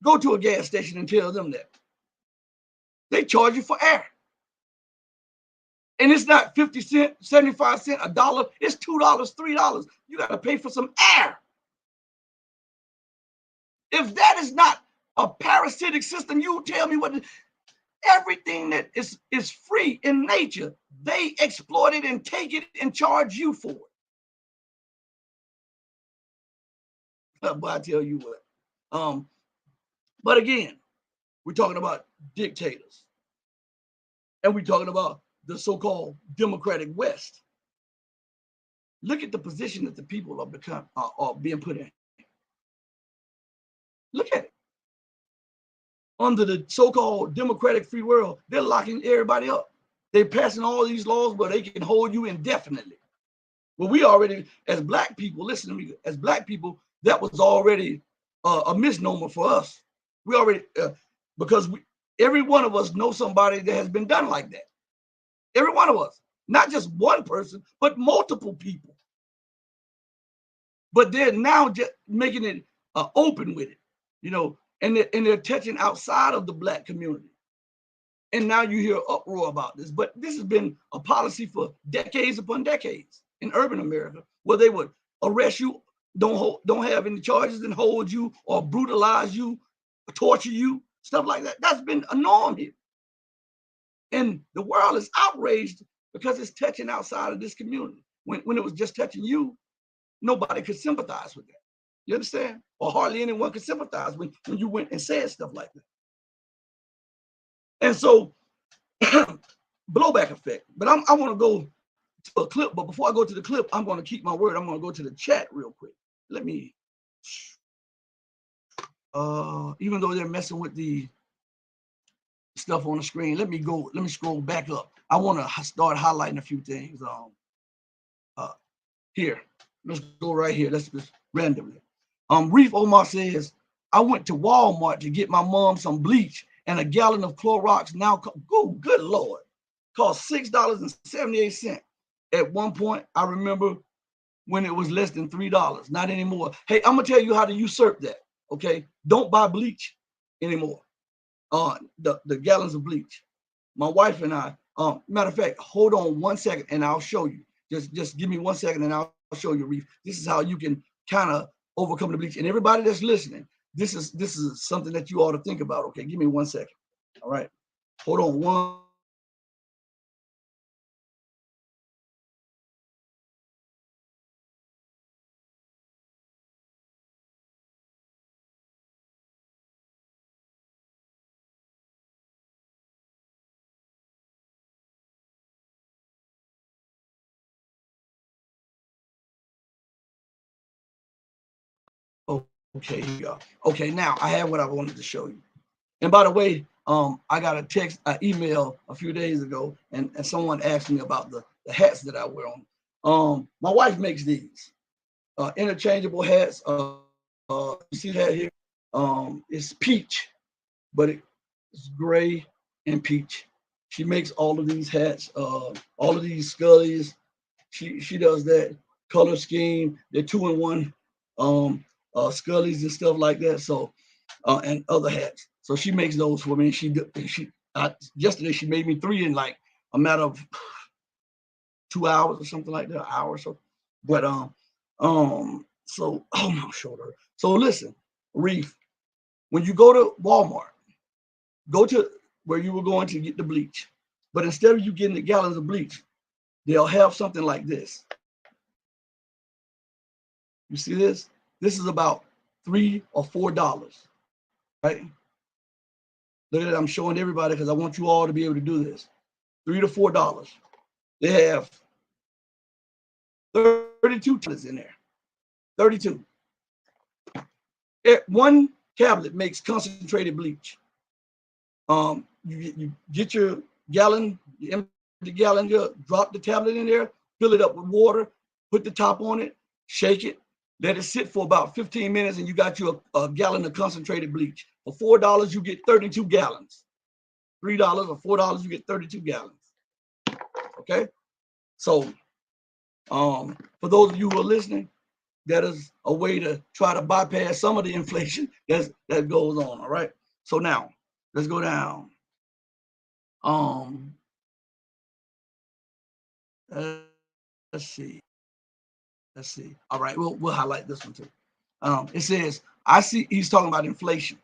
Go to a gas station and tell them that. They charge you for air. And it's not 50 cents, 75 cents, $1. It's $2, $3. You got to pay for some air. If that is not a parasitic system, you tell me what. Everything that is free in nature, they exploit it and take it and charge you for it. But I tell you what. But again, we're talking about dictators, and we're talking about the so-called democratic West. Look at the position that the people are being put in. Look at it. Under the so-called democratic free world, they're locking everybody up. They're passing all these laws where they can hold you indefinitely. Well, we already, as black people, listen to me, as black people, that was already a misnomer for us. We already, because every one of us know somebody that has been done like that. Every one of us, not just one person, but multiple people. But they're now just making it open with it, and they're touching outside of the black community. And now you hear uproar about this. But this has been a policy for decades upon decades in urban America, where they would arrest you, don't have any charges, and hold you or brutalize you, torture you, stuff like that. That's been a norm here. And the world is outraged because it's touching outside of this community. When it was just touching you, nobody could sympathize with that. You understand? Or hardly anyone could sympathize when you went and said stuff like that. And so, blowback effect. But I want to go to a clip. But before I go to the clip, I'm going to keep my word. I'm going to go to the chat real quick. Let me, even though they're messing with the stuff on the screen, let me scroll back up. I want to start highlighting a few things. Here, let's go right here. Let's just randomly. Reef Omar says, I went to Walmart to get my mom some bleach, and a gallon of Clorox now, good Lord, cost $6.78. At one point, I remember when it was less than $3, not anymore. Hey, I'm gonna tell you how to usurp that. Okay, don't buy bleach anymore. The gallons of bleach. My wife and I. Matter of fact, hold on 1 second and I'll show you. Just give me 1 second and I'll show you, Reef. This is how you can kind of overcome the bleach. And everybody that's listening, this is something that you ought to think about. Okay, give me 1 second. All right, hold on one. Okay, here you go. Okay, now I have what I wanted to show you. And by the way, I got a text, an email a few days ago, and someone asked me about the hats that I wear on. My wife makes these interchangeable hats. You see that here? It's peach, but it's gray and peach. She makes all of these hats, all of these Scullies. She does that color scheme. They're 2-in-1 Scullies and stuff like that. So and other hats. So she makes those for me. And yesterday she made me 3 in like a matter of 2 hours or something like that, an hour or so. But so oh my shoulder. So listen, Reef, when you go to Walmart, go to where you were going to get the bleach. But instead of you getting the gallons of bleach, they'll have something like this. You see this? This is about $3 or $4, right? Look at it. I'm showing everybody because I want you all to be able to do this. $3 to $4. They have 32 tablets in there. 32. One tablet makes concentrated bleach. You get your gallon, you empty the gallon, drop the tablet in there, fill it up with water, put the top on it, shake it, let it sit for about 15 minutes, and you got you a gallon of concentrated bleach. For $4, you get 32 gallons. $3 or $4, you get 32 gallons. Okay? So for those of you who are listening, that is a way to try to bypass some of the inflation that goes on. All right. So now let's go down. Let's see. Let's see. All right, we'll highlight this one too. It says, I see, he's talking about inflation.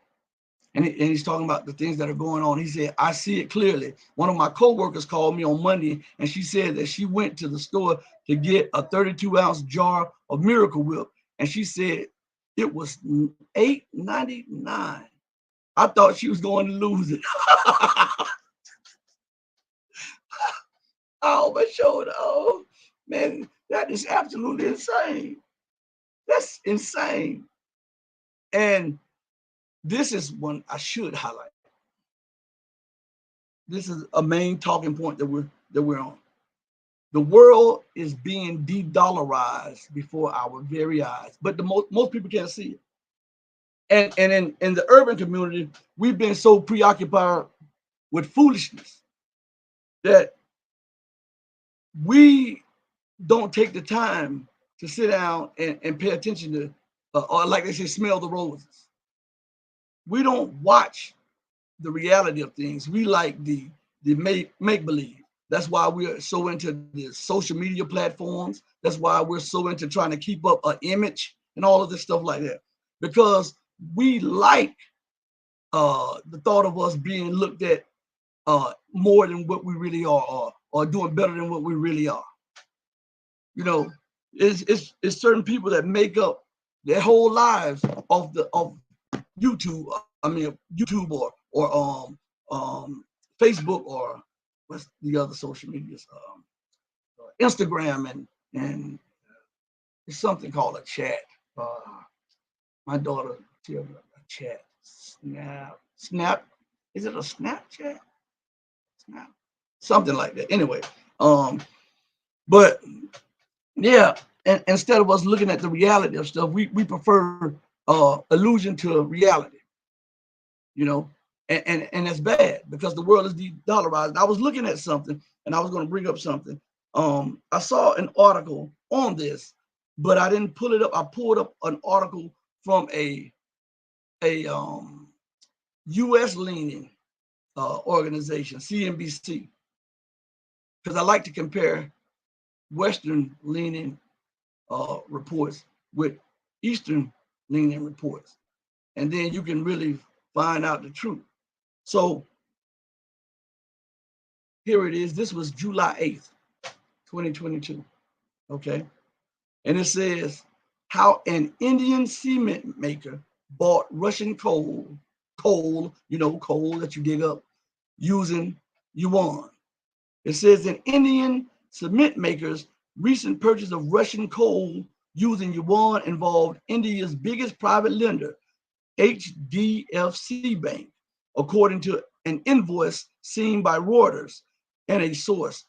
And he's talking about the things that are going on. He said, I see it clearly. One of my coworkers called me on Monday, and she said that she went to the store to get a 32-ounce jar of Miracle Whip, and she said it was $8.99. I thought she was going to lose it. Oh, my shoulder. Oh, man, that is absolutely insane. That's insane. And this is one I should highlight. This is a main talking point that we're on. The world is being de-dollarized before our very eyes, but most people can't see it. And in the urban community, we've been so preoccupied with foolishness that we don't take the time to sit down and pay attention to, or like they say, smell the roses. We don't watch the reality of things. We like the make believe. That's why we're so into the social media platforms. That's why we're so into trying to keep up an image and all of this stuff like that, because we like the thought of us being looked at more than what we really are, or doing better than what we really are. You know, it's certain people that make up their whole lives of YouTube. I mean, YouTube or Facebook, or what's the other social medias? Instagram and it's something called a chat. My daughter, a chat. Snap. Is it a Snapchat? Snap. Something like that. Anyway, but yeah, and instead of us looking at the reality of stuff, we prefer illusion to reality. You know, and that's bad because the world is de-dollarized. I was looking at something, and I was going to bring up something. I saw an article on this, but I didn't pull it up. I pulled up an article from a U.S. leaning organization, CNBC, because I like to compare Western leaning reports with Eastern leaning reports, and then you can really find out the truth. So here it is. This was July 8th, 2022. Okay. And it says how an Indian cement maker bought Russian coal, coal that you dig up using yuan. It says an Indian cement maker's recent purchase of Russian coal using yuan involved India's biggest private lender, HDFC Bank, according to an invoice seen by Reuters and a source.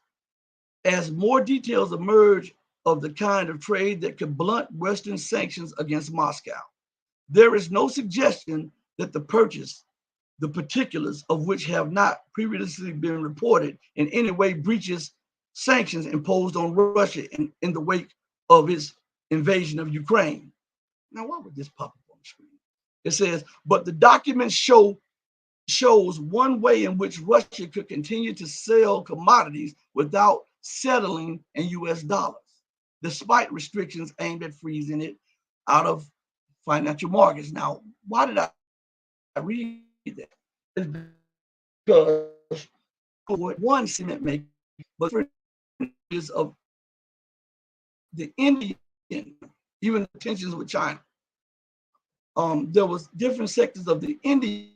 As more details emerge of the kind of trade that could blunt Western sanctions against Moscow, there is no suggestion that the purchase, the particulars of which have not previously been reported, in any way breaches sanctions imposed on Russia in the wake of its invasion of Ukraine. Now, why would this pop up on the screen? It says, but the documents shows one way in which Russia could continue to sell commodities without settling in US dollars, despite restrictions aimed at freezing it out of financial markets. Now, why did I read that? It's because one cement maker, but is of the Indian, even the tensions with China. There was different sectors of the Indian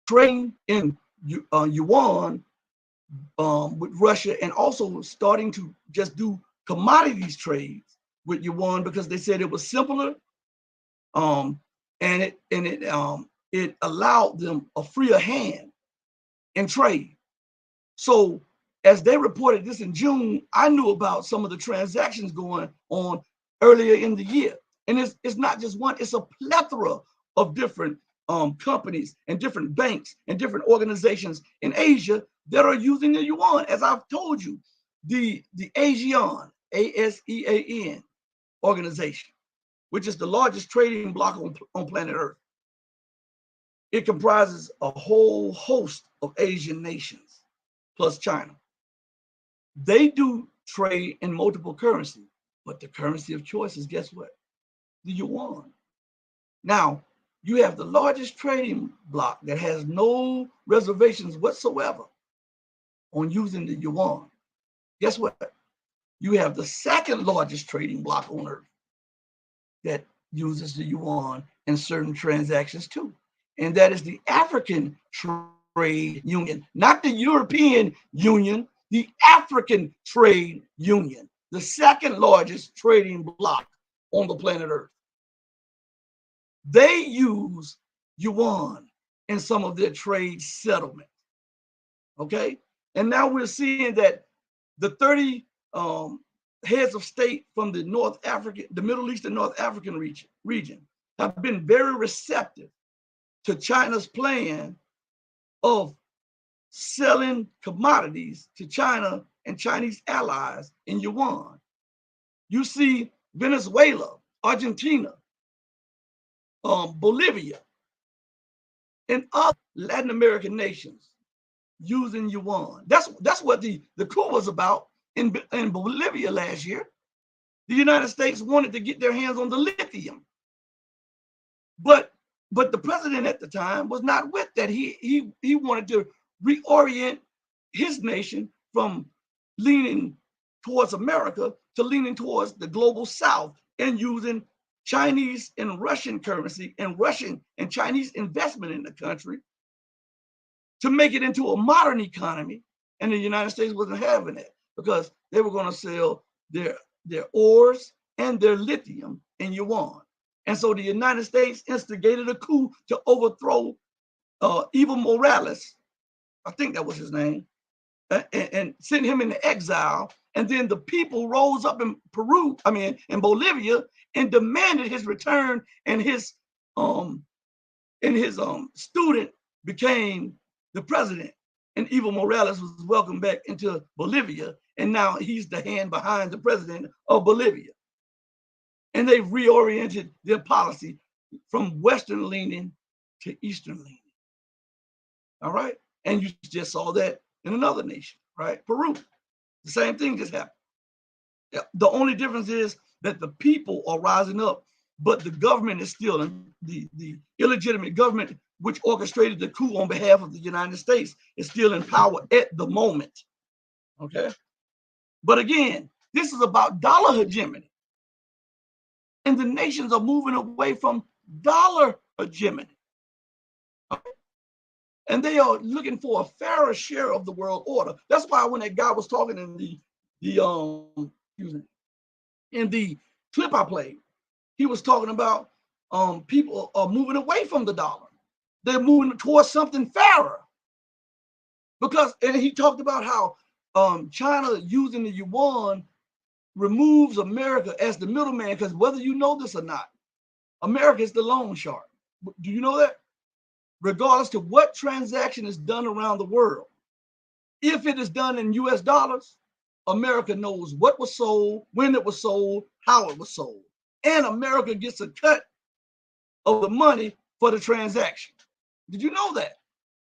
trading in yuan with Russia, and also starting to just do commodities trades with yuan because they said it was simpler, and it allowed them a freer hand in trade. So as they reported this in June, I knew about some of the transactions going on earlier in the year, and it's not just one; it's a plethora of different companies and different banks and different organizations in Asia that are using the yuan. As I've told you, the ASEAN, ASEAN organization, which is the largest trading bloc on planet Earth. It comprises a whole host of Asian nations, plus China. They do trade in multiple currencies, but the currency of choice is, guess what? The yuan. Now, you have the largest trading bloc that has no reservations whatsoever on using the yuan. Guess what? You have the second largest trading bloc on earth that uses the yuan in certain transactions too. And that is the African Trade Union, not the European Union, the African Trade Union, the second largest trading bloc on the planet Earth. They use yuan in some of their trade settlements. Okay. And now we're seeing that the 30 heads of state from the North African, the Middle East and North African region have been very receptive to China's plan of selling commodities to China and Chinese allies in yuan. You see Venezuela, Argentina, Bolivia, and other Latin American nations using yuan. That's what the coup was about in Bolivia last year. The United States wanted to get their hands on the lithium, but the president at the time was not with that. He wanted to reorient his nation from leaning towards America to leaning towards the global South and using Chinese and Russian currency and Russian and Chinese investment in the country to make it into a modern economy. And the United States wasn't having it because they were going to sell their ores and their lithium in yuan. And so the United States instigated a coup to overthrow Evo Morales, I think that was his name, and sent him into exile. And then the people rose up in in Bolivia, and demanded his return and his and his student became the president, and Evo Morales was welcomed back into Bolivia, and now he's the hand behind the president of Bolivia. And they've reoriented their policy from Western leaning to Eastern leaning. All right. And you just saw that in another nation, right? Peru. The same thing just happened. The only difference is that the people are rising up, but the government is still the illegitimate government, which orchestrated the coup on behalf of the United States, is still in power at the moment. Okay. But again, this is about dollar hegemony. And the nations are moving away from dollar hegemony. Okay? And they are looking for a fairer share of the world order. That's why when that guy was talking in the clip I played, he was talking about people are moving away from the dollar. They're moving towards something fairer. And he talked about how China using the yuan removes America as the middleman, because whether you know this or not, America is the loan shark. Do you know that? Regardless to what transaction is done around the world, if it is done in US dollars, America knows what was sold, when it was sold, how it was sold. And America gets a cut of the money for the transaction. Did you know that?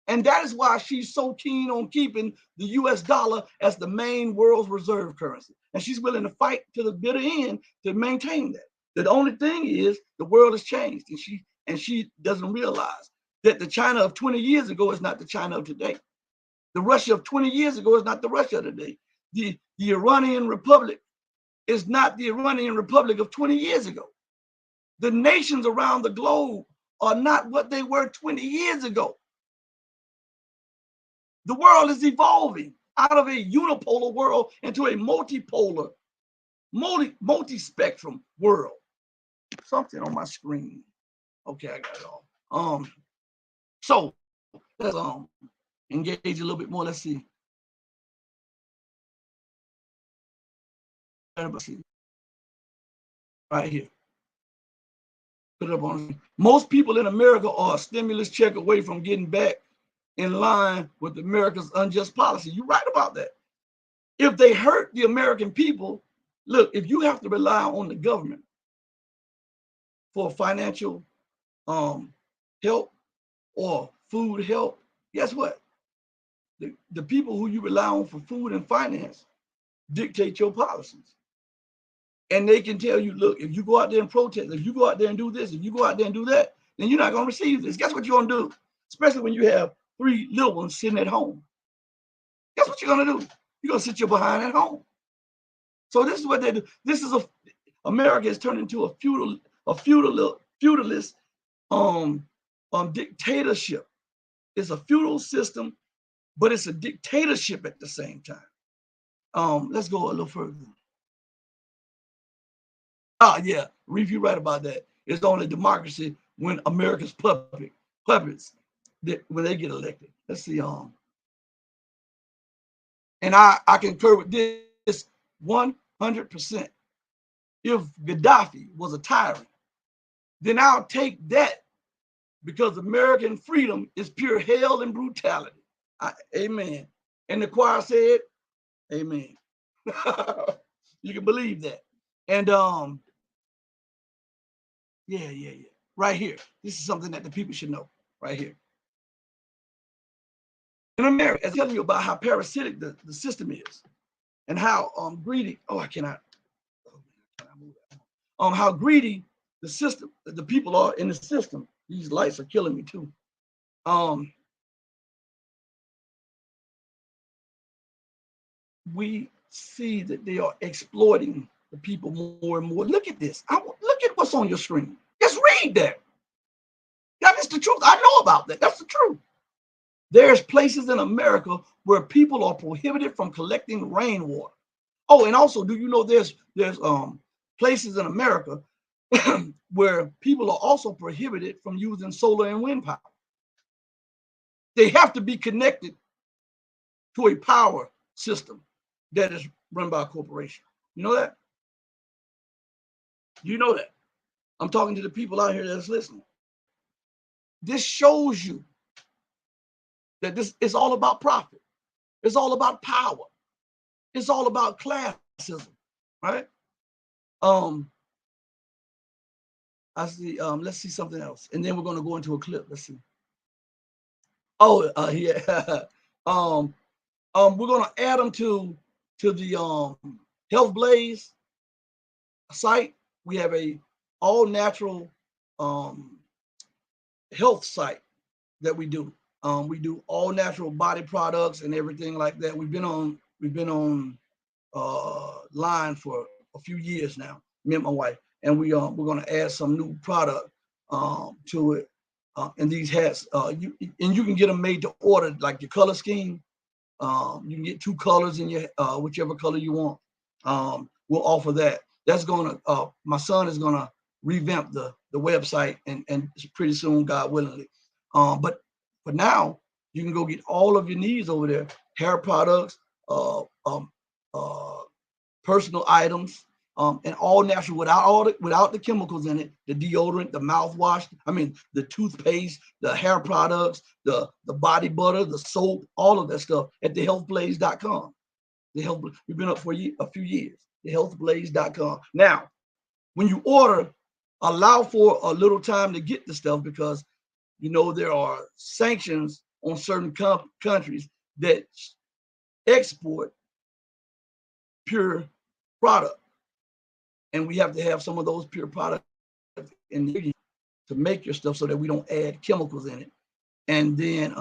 And that is why she's so keen on keeping the US dollar as the main world's reserve currency. And she's willing to fight to the bitter end to maintain that. The only thing is the world has changed, and she doesn't realize that the China of 20 years ago is not the China of today. The Russia of 20 years ago is not the Russia of today. The Iranian Republic is not the Iranian Republic of 20 years ago. The nations around the globe are not what they were 20 years ago. The world is evolving out of a unipolar world into a multipolar, multi-spectrum world. Something on my screen. Okay, I got it all. So let's engage a little bit more. Let's see. Right here. Put it up on. Most people in America are a stimulus check away from getting back in line with America's unjust policy. You're right about that. If they hurt the American people, look, if you have to rely on the government for financial help or food help, guess what? The people who you rely on for food and finance dictate your policies. And they can tell you, look, if you go out there and protest, if you go out there and do this, if you go out there and do that, then you're not going to receive this. Guess what you're going to do? Especially when you have 3 little ones sitting at home. Guess what you're going to do? You're going to sit your behind at home. So this is what they do. America has turned into a feudalist dictatorship. It's a feudal system, but it's a dictatorship at the same time. Let's go a little further. Yeah, Reef, you're right about that. It's only democracy when America's puppets, when they get elected. Let's see. And I concur with this 100%. If Gaddafi was a tyrant, then I'll take that, because American freedom is pure hell and brutality. Amen. And the choir said, amen. You can believe that. And yeah. Right here. This is something that the people should know. Right here. In America, I'm telling you about how parasitic the system is, and how greedy. Oh, I cannot move that. How greedy the system, the people are in the system. These lights are killing me too. We see that they are exploiting the people more and more. Look at this. Look at what's on your screen. Just read that. That is the truth. I know about that. That's the truth. There's places in America where people are prohibited from collecting rainwater. Oh, and also, do you know there's places in America where people are also prohibited from using solar and wind power? They have to be connected to a power system that is run by a corporation. You know that? You know that? I'm talking to the people out here that's listening. this shows you that this is all about profit. It's all about power. It's all about classism, right? I see. Let's see something else, and then we're going to go into a clip. Let's see. Oh, yeah. We're going to add them to the Health Blaze site. We have a all natural health site that we do. We do all natural body products and everything like that. We've been on line for a few years now, me and my wife, and we're going to add some new product to it. And these hats, you can get them made to order, like your color scheme. You can get 2 colors in your whichever color you want. We'll offer that. That's gonna my son is gonna revamp the website and pretty soon, God willingly. But for now, you can go get all of your needs over there: hair products, personal items, and all natural without the chemicals in it. The deodorant, the mouthwash, the toothpaste, the hair products, the body butter, the soap, all of that stuff at thehealthblaze.com. We've been up for a few years. Thehealthblaze.com. Now, when you order, allow for a little time to get the stuff, because there are sanctions on certain countries that export pure product, and we have to have some of those pure products in the to make your stuff, so that we don't add chemicals in it. And then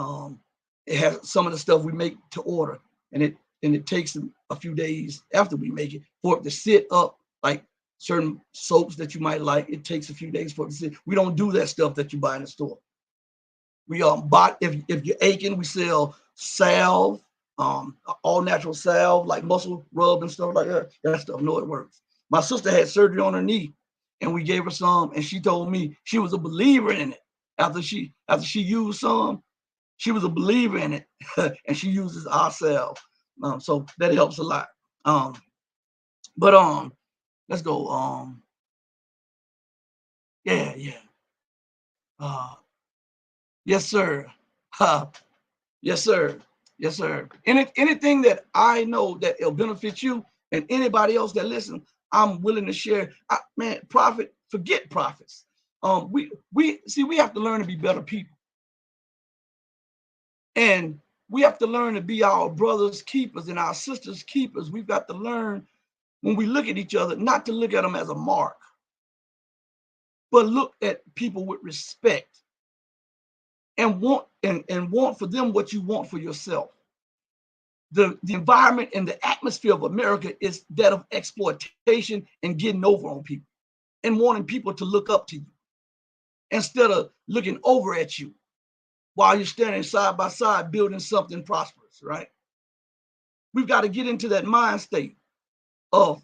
it has some of the stuff we make to order, and it takes a few days after we make it for it to sit up, like certain soaps that you might like. It takes a few days for it to sit. We don't do that stuff that you buy in the store. We bought, if you're aching, we sell salve, all natural salve, like muscle rub and stuff like that. That stuff, it works. My sister had surgery on her knee, and we gave her some, and she told me she was a believer in it. After she used some, she was a believer in it, and she uses our salve. So that helps a lot. But let's go. Yeah. Yes, sir. Yes, sir. Yes, sir. Anything that I know that it'll benefit you and anybody else that listens, I'm willing to share. Forget profits. We have to learn to be better people, and we have to learn to be our brothers' keepers and our sisters' keepers. We've got to learn, when we look at each other, not to look at them as a mark, but look at people with respect, and want for them what you want for yourself. The environment and the atmosphere of America is that of exploitation and getting over on people and wanting people to look up to you instead of looking over at you while you're standing side by side building something prosperous, right? We've got to get into that mind state of,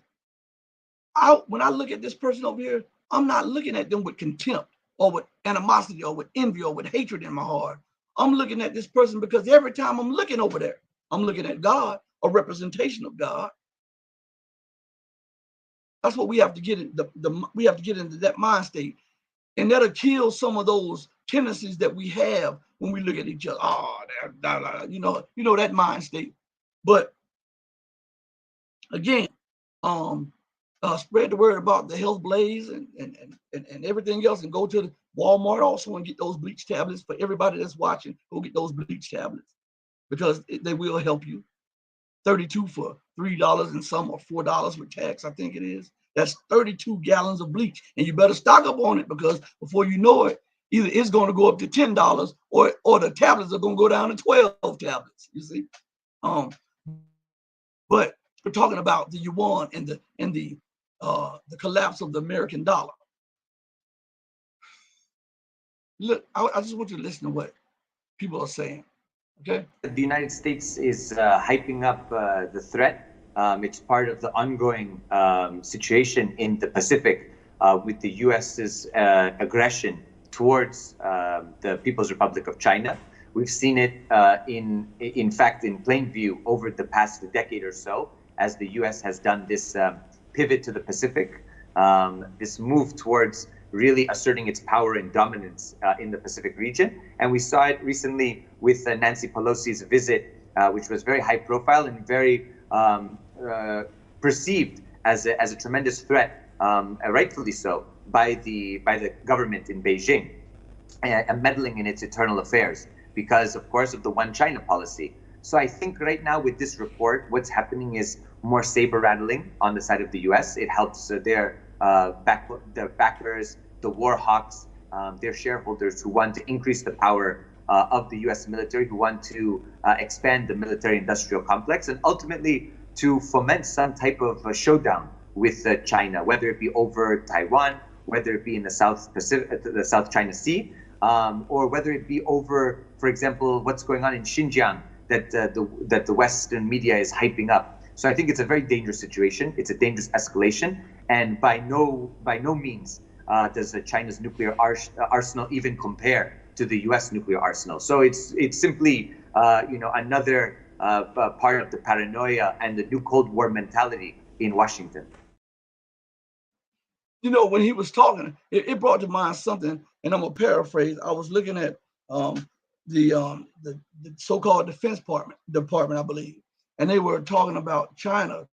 when I look at this person over here, I'm not looking at them with contempt or with animosity or with envy or with hatred in my heart. I'm looking at this person because every time I'm looking over there, I'm looking at God, a representation of God. That's what we have to get in. We have to get into that mind state, and that'll kill some of those tendencies that we have when we look at each other. That mind state. But again, spread the word about the Health Blaze and everything else, and go to the Walmart also and get those bleach tablets. For everybody that's watching, go get those bleach tablets, because they will help you. 32 for $3 and some, or $4 with tax, I think it is. That's 32 gallons of bleach, and you better stock up on it, because before you know it, either it's going to go up to $10 or the tablets are going to go down to 12 tablets. You see, but we're talking about the yuan and the collapse of the American dollar. Look, I just want you to listen to what people are saying. Okay. The United States is hyping up the threat. It's part of the ongoing situation in the Pacific with the U.S.'s aggression towards the People's Republic of China. We've seen it in fact in plain view over the past decade or so, as the U.S. has done this pivot to the Pacific, this move towards really asserting its power and dominance in the Pacific region. And we saw it recently with Nancy Pelosi's visit, which was very high profile and very perceived as a tremendous threat, rightfully so, by the government in Beijing, and meddling in its internal affairs because, of course, of the One China policy. So I think right now with this report, what's happening is more saber rattling on the side of the U.S. It helps their backers, the war hawks, their shareholders who want to increase the power of the U.S. military, who want to expand the military-industrial complex, and ultimately to foment some type of a showdown with China, whether it be over Taiwan, whether it be in the South Pacific, the South China Sea, or whether it be over, for example, what's going on in Xinjiang that the Western media is hyping up. So I think it's a very dangerous situation. It's a dangerous escalation, and by no means does China's nuclear arsenal even compare to the U.S. nuclear arsenal. So it's simply another part of the paranoia and the new Cold War mentality in Washington. You know, when he was talking, it brought to mind something, and I'm gonna paraphrase. I was looking at the so-called Defense Department, I believe, and they were talking about China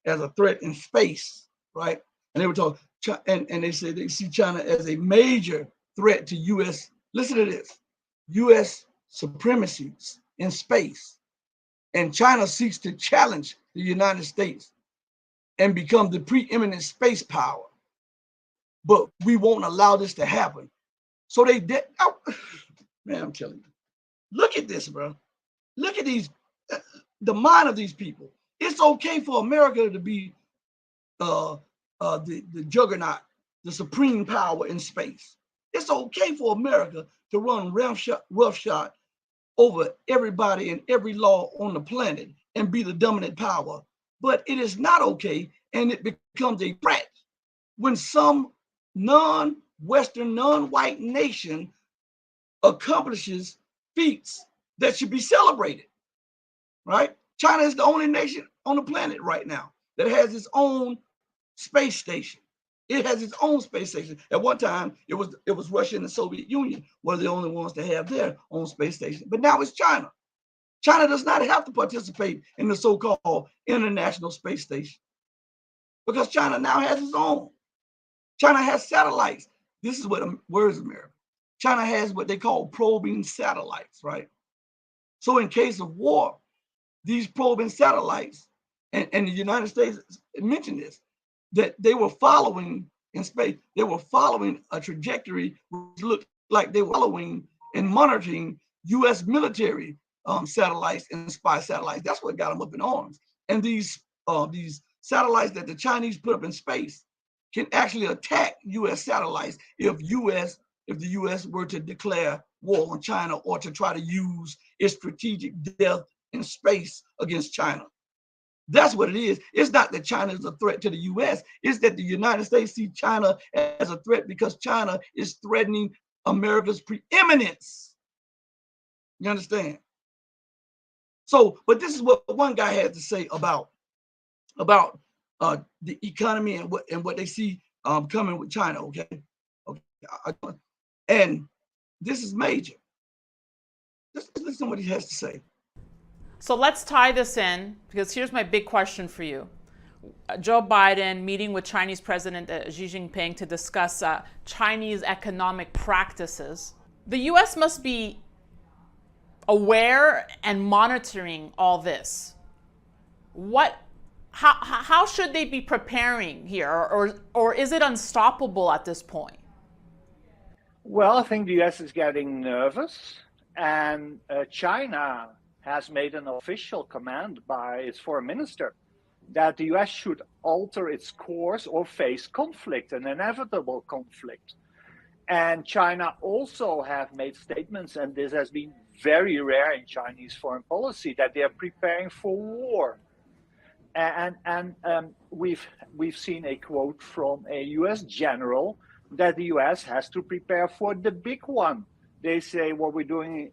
as a threat in space, right? And they were talking, and they said they see China as a major threat to U.S. Listen to this: U.S. supremacy in space, and China seeks to challenge the United States and become the preeminent space power. But we won't allow this to happen. So they did. Oh, man, I'm telling you, look at this, bro. Look at these, the mind of these people. It's okay for America to be the juggernaut, the supreme power in space. It's okay for America to run roughshod over everybody and every law on the planet and be the dominant power. But it is not okay, and it becomes a threat when some non-Western, non-white nation accomplishes feats that should be celebrated, right? China is the only nation on the planet right now that has its own space station. It has its own space station. At one time, it was Russia and the Soviet Union were the only ones to have their own space station. But now it's China. China does not have to participate in the so-called International Space Station because China now has its own. China has satellites. This is where's America? China has what they call probing satellites, right? So in case of war, these probing satellites, and the United States mentioned this, that they were following in space, they were following a trajectory which looked like they were following and monitoring U.S. military satellites and spy satellites. That's what got them up in arms. And these satellites that the Chinese put up in space can actually attack U.S. satellites if the U.S. were to declare war on China or to try to use its strategic depth in space against China. That's what it is. It's not that China is a threat to the U.S. It's that the United States see China as a threat because China is threatening America's preeminence. You understand? So, but this is what one guy had to say about the economy and what they see coming with China. Okay, and this is major. Let's listen to what he has to say. So let's tie this in, because here's my big question for you. Joe Biden meeting with Chinese President Xi Jinping to discuss Chinese economic practices. The U.S. must be aware and monitoring all this. How should they be preparing here, or is it unstoppable at this point? Well, I think the U.S. is getting nervous, and China has made an official command by its foreign minister that the U.S. should alter its course or face conflict, an inevitable conflict. And China also have made statements, and this has been very rare in Chinese foreign policy, that they are preparing for war. And we've seen a quote from a U.S. general that the U.S. has to prepare for the big one. They say what we're doing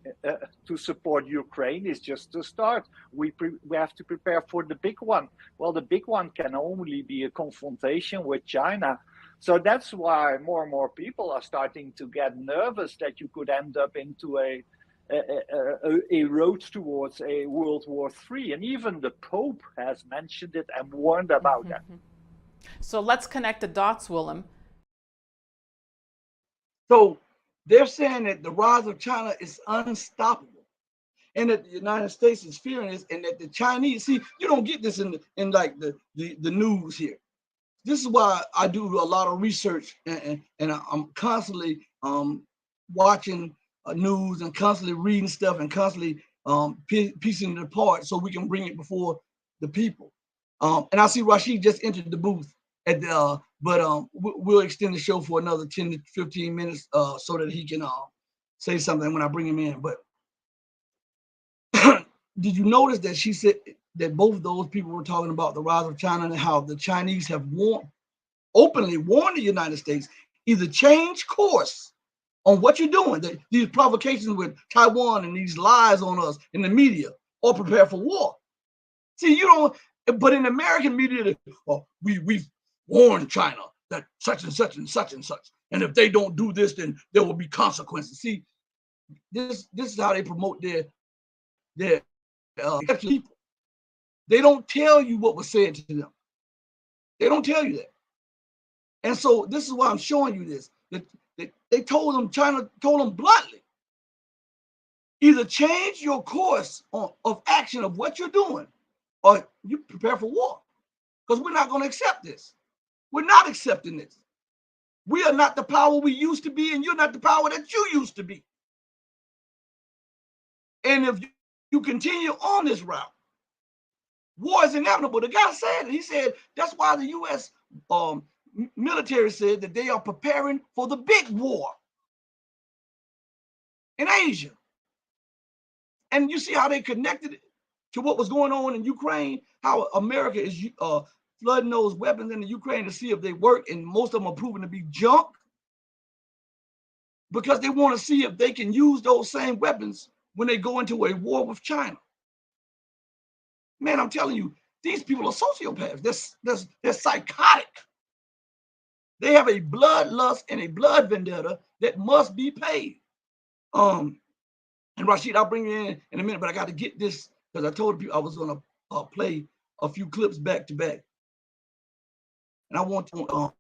to support Ukraine is just the start. We have to prepare for the big one. Well, the big one can only be a confrontation with China. So that's why more and more people are starting to get nervous that you could end up into a road towards a World War III. And even the Pope has mentioned it and warned about that. So let's connect the dots, Willem. So they're saying that the rise of China is unstoppable, and that the United States is fearing this, and that the Chinese, see, you don't get this in like the news here. This is why I do a lot of research, and I'm constantly watching news and constantly reading stuff and constantly piecing it apart so we can bring it before the people. And I see Rashid just entered the booth at the, but we'll extend the show for another 10 to 15 minutes so that he can say something when I bring him in. But did you notice that she said that both of those people were talking about the rise of China and how the Chinese have openly warned the United States either change course on what you're doing, these provocations with Taiwan and these lies on us in the media, or prepare for war. See, you don't, but in American media, we've warned China that such and such and such and such, and if they don't do this, then there will be consequences. See, this is how they promote their people. They don't tell you what was said to them. They don't tell you that. And so this is why I'm showing you this. That they told them, China told them bluntly, either change your course of action of what you're doing, or you prepare for war. Because we're not going to accept this. We're not accepting this. We are not the power we used to be, and you're not the power that you used to be. And if you continue on this route, war is inevitable. The guy said it. He said that's why the U.S. Military said that they are preparing for the big war in Asia. And you see how they connected it to what was going on in Ukraine, how America is flooding those weapons into Ukraine to see if they work, and most of them are proven to be junk because they want to see if they can use those same weapons when they go into a war with China. Man, I'm telling you, these people are sociopaths. They're psychotic. They have a bloodlust and a blood vendetta that must be paid. And Rashid, I'll bring you in a minute, but I got to get this because I told you I was going to play a few clips back to back. And I want to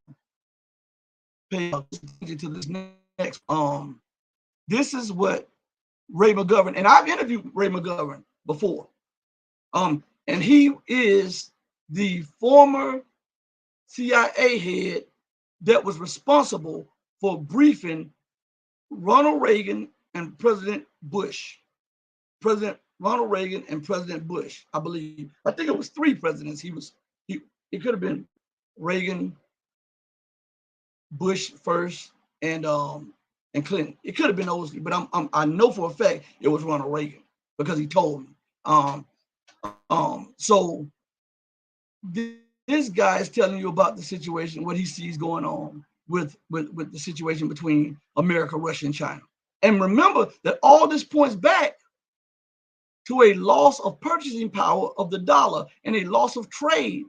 pay attention to this next. This is what Ray McGovern, and I've interviewed Ray McGovern before. And he is the former CIA head that was responsible for briefing Ronald Reagan and President Bush. President Ronald Reagan and President Bush, I believe. I think it was 3 presidents. It could have been Reagan, Bush first, and Clinton. It could have been those, but I know for a fact it was Ronald Reagan because he told me. So this guy is telling you about the situation, what he sees going on with the situation between America, Russia, and China. And remember that all this points back to a loss of purchasing power of the dollar and a loss of trade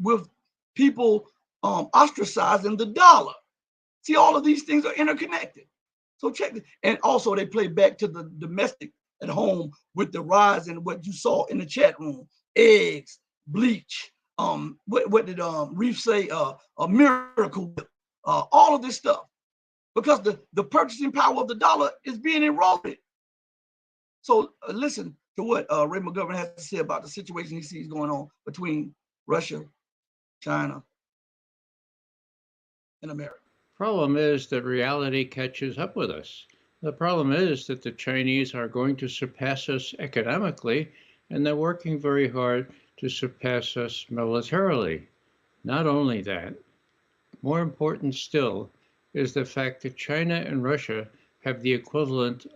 with people ostracizing the dollar. See, all of these things are interconnected. So check this. And also they play back to the domestic at home with the rise in what you saw in the chat room: eggs, bleach, what did Reef say? A miracle, all of this stuff, because the purchasing power of the dollar is being eroded. So listen to what Ray McGovern has to say about the situation he sees going on between Russia, China, and America. Problem is that reality catches up with us. The problem is that the Chinese are going to surpass us economically, and they're working very hard to surpass us militarily. Not only that, more important still is the fact that China and Russia have the equivalence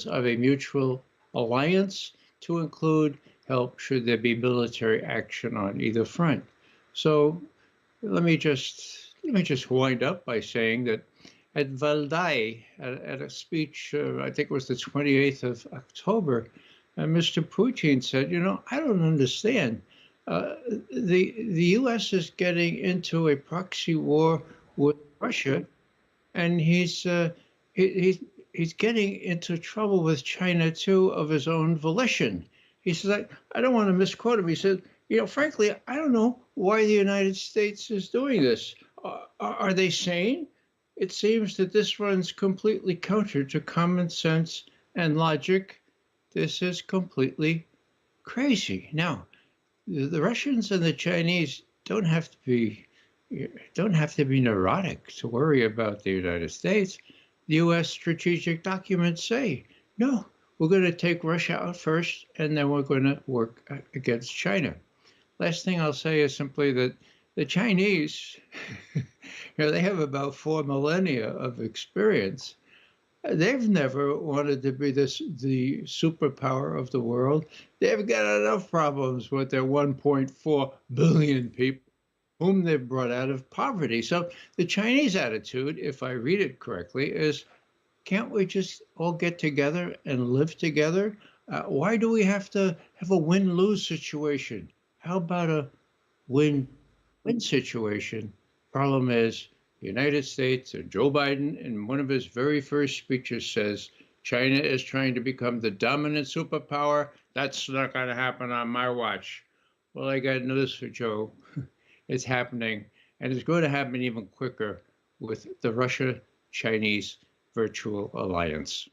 of a mutual alliance to include help should there be military action on either front. So let me just wind up by saying that at Valdai, at a speech, I think it was the 28th of October, Mr. Putin said, I don't understand. Uh, the U.S. is getting into a proxy war with Russia, and he, he's getting into trouble with China too of his own volition. He says, I don't want to misquote him. He said, frankly, I don't know why the United States is doing this. Are they sane? It seems that this runs completely counter to common sense and logic. This is completely crazy. Now, the Russians and the Chinese don't have to be neurotic to worry about the United States. The U.S. strategic documents say, no, we're going to take Russia out first, and then we're going to work against China. Last thing I'll say is simply that the Chinese, they have about 4 millennia of experience. They've never wanted to be the superpower of the world. They've got enough problems with their 1.4 billion people whom they've brought out of poverty. So the Chinese attitude, if I read it correctly, is can't we just all get together and live together? Why do we have to have a win-lose situation? How about a win-win situation? Problem is, the United States, Joe Biden, in one of his very first speeches says, China is trying to become the dominant superpower. That's not going to happen on my watch. Well, I got news for Joe. It's happening, and it's going to happen even quicker with the Russia-Chinese virtual alliance.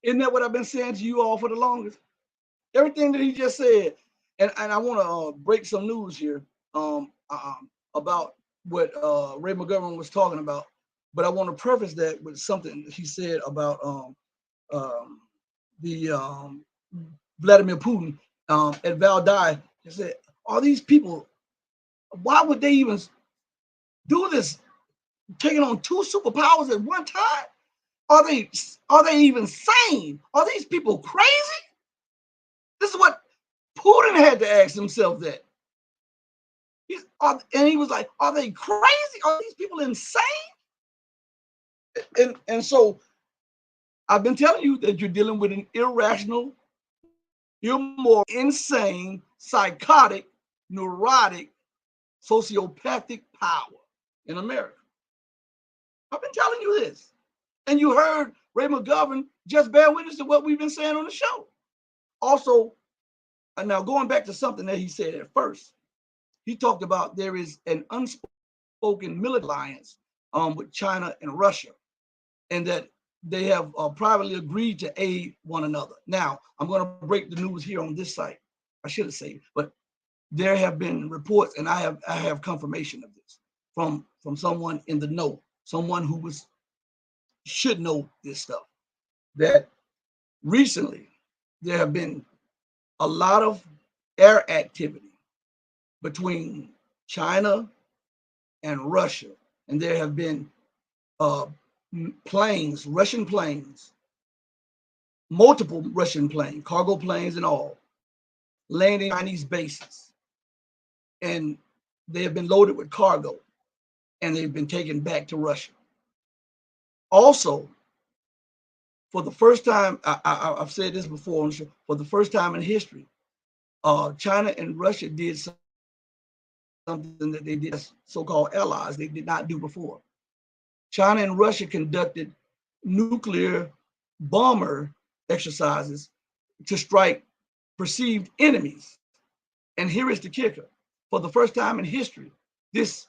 Isn't that what I've been saying to you all for the longest? Everything that he just said, and I want to break some news here about what Ray McGovern was talking about, but I want to preface that with something he said about the Vladimir Putin at Valdai. He said, "Are these people? Why would they even do this? Taking on 2 superpowers at one time? Are they even sane? Are these people crazy?" This is what Putin had to ask himself that. And he was like, are they crazy? Are these people insane? And so I've been telling you that you're dealing with an irrational, immoral, insane, psychotic, neurotic, sociopathic power in America. I've been telling you this. And you heard Ray McGovern just bear witness to what we've been saying on the show. Also, now going back to something that he said at first, he talked about there is an unspoken military alliance with China and Russia, and that they have privately agreed to aid one another. Now, I'm going to break the news here on this site. I should have said, but there have been reports, and I have confirmation of this from someone in the know, someone who should know this stuff, that recently there have been a lot of air activity between China and Russia, and there have been planes, Russian planes, multiple Russian planes, cargo planes and all, landing Chinese bases, and they have been loaded with cargo, and they've been taken back to Russia. Also, for the first time, I've said this before, for the first time in history, China and Russia did something that they did as so-called allies they did not do before. China and Russia conducted nuclear bomber exercises to strike perceived enemies. And here is the kicker. For the first time in history, this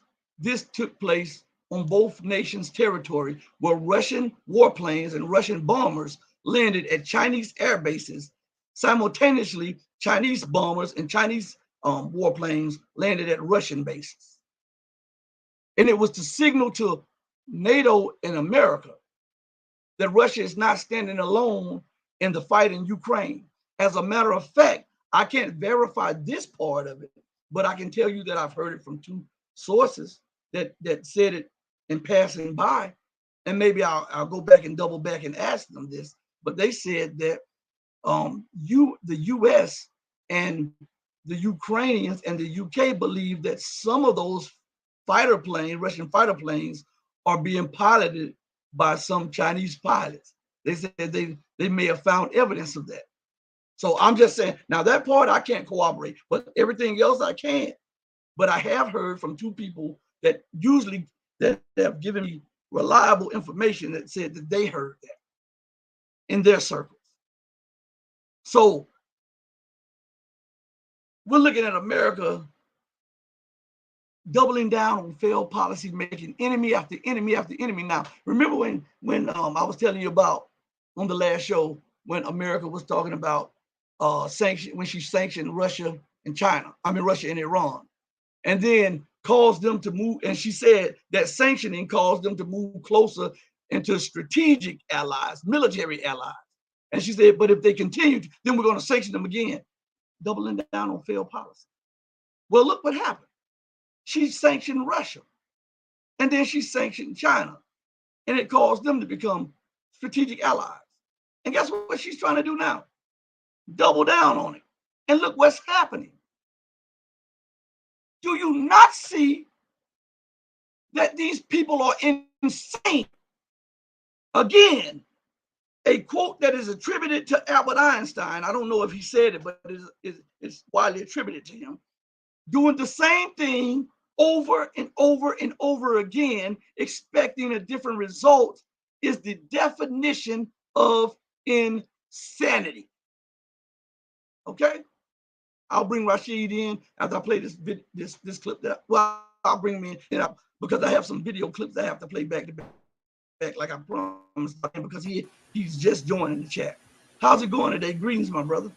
took place on both nations' territory, where Russian warplanes and Russian bombers landed at Chinese air bases. Simultaneously, Chinese bombers and Chinese warplanes landed at Russian bases. And it was to signal to NATO and America that Russia is not standing alone in the fight in Ukraine. As a matter of fact, I can't verify this part of it, but I can tell you that I've heard it from 2 sources that said it in passing by. And maybe I'll go back and double back and ask them this, but they said that the US and the Ukrainians and the UK believe that some of those Russian fighter planes, are being piloted by some Chinese pilots. They said they may have found evidence of that. So I'm just saying, now that part I can't corroborate, but everything else I can. But I have heard from two people that usually that have given me reliable information that said that they heard that in their circles. So we're looking at America doubling down on failed policy, making enemy after enemy after enemy. Now, remember when I was telling you about on the last show when America was talking about when she sanctioned Russia and China, Russia and Iran, and then caused them to move. And she said that sanctioning caused them to move closer into strategic allies, military allies. And she said, but if they continue, then we're going to sanction them again, doubling down on failed policy. Well, look what happened. She sanctioned Russia, and then she sanctioned China, and it caused them to become strategic allies. And guess what she's trying to do now? Double down on it. And look what's happening. Do you not see that these people are insane? Again, a quote that is attributed to Albert Einstein. I don't know if he said it, but it's widely attributed to him. Doing the same thing over and over and over again, expecting a different result, is the definition of insanity. Okay? I'll bring Rashid in after I play this clip. I'll bring him in because I have some video clips I have to play back to back, like I promised, because he's just joining the chat. How's it going today? Greetings, my brother.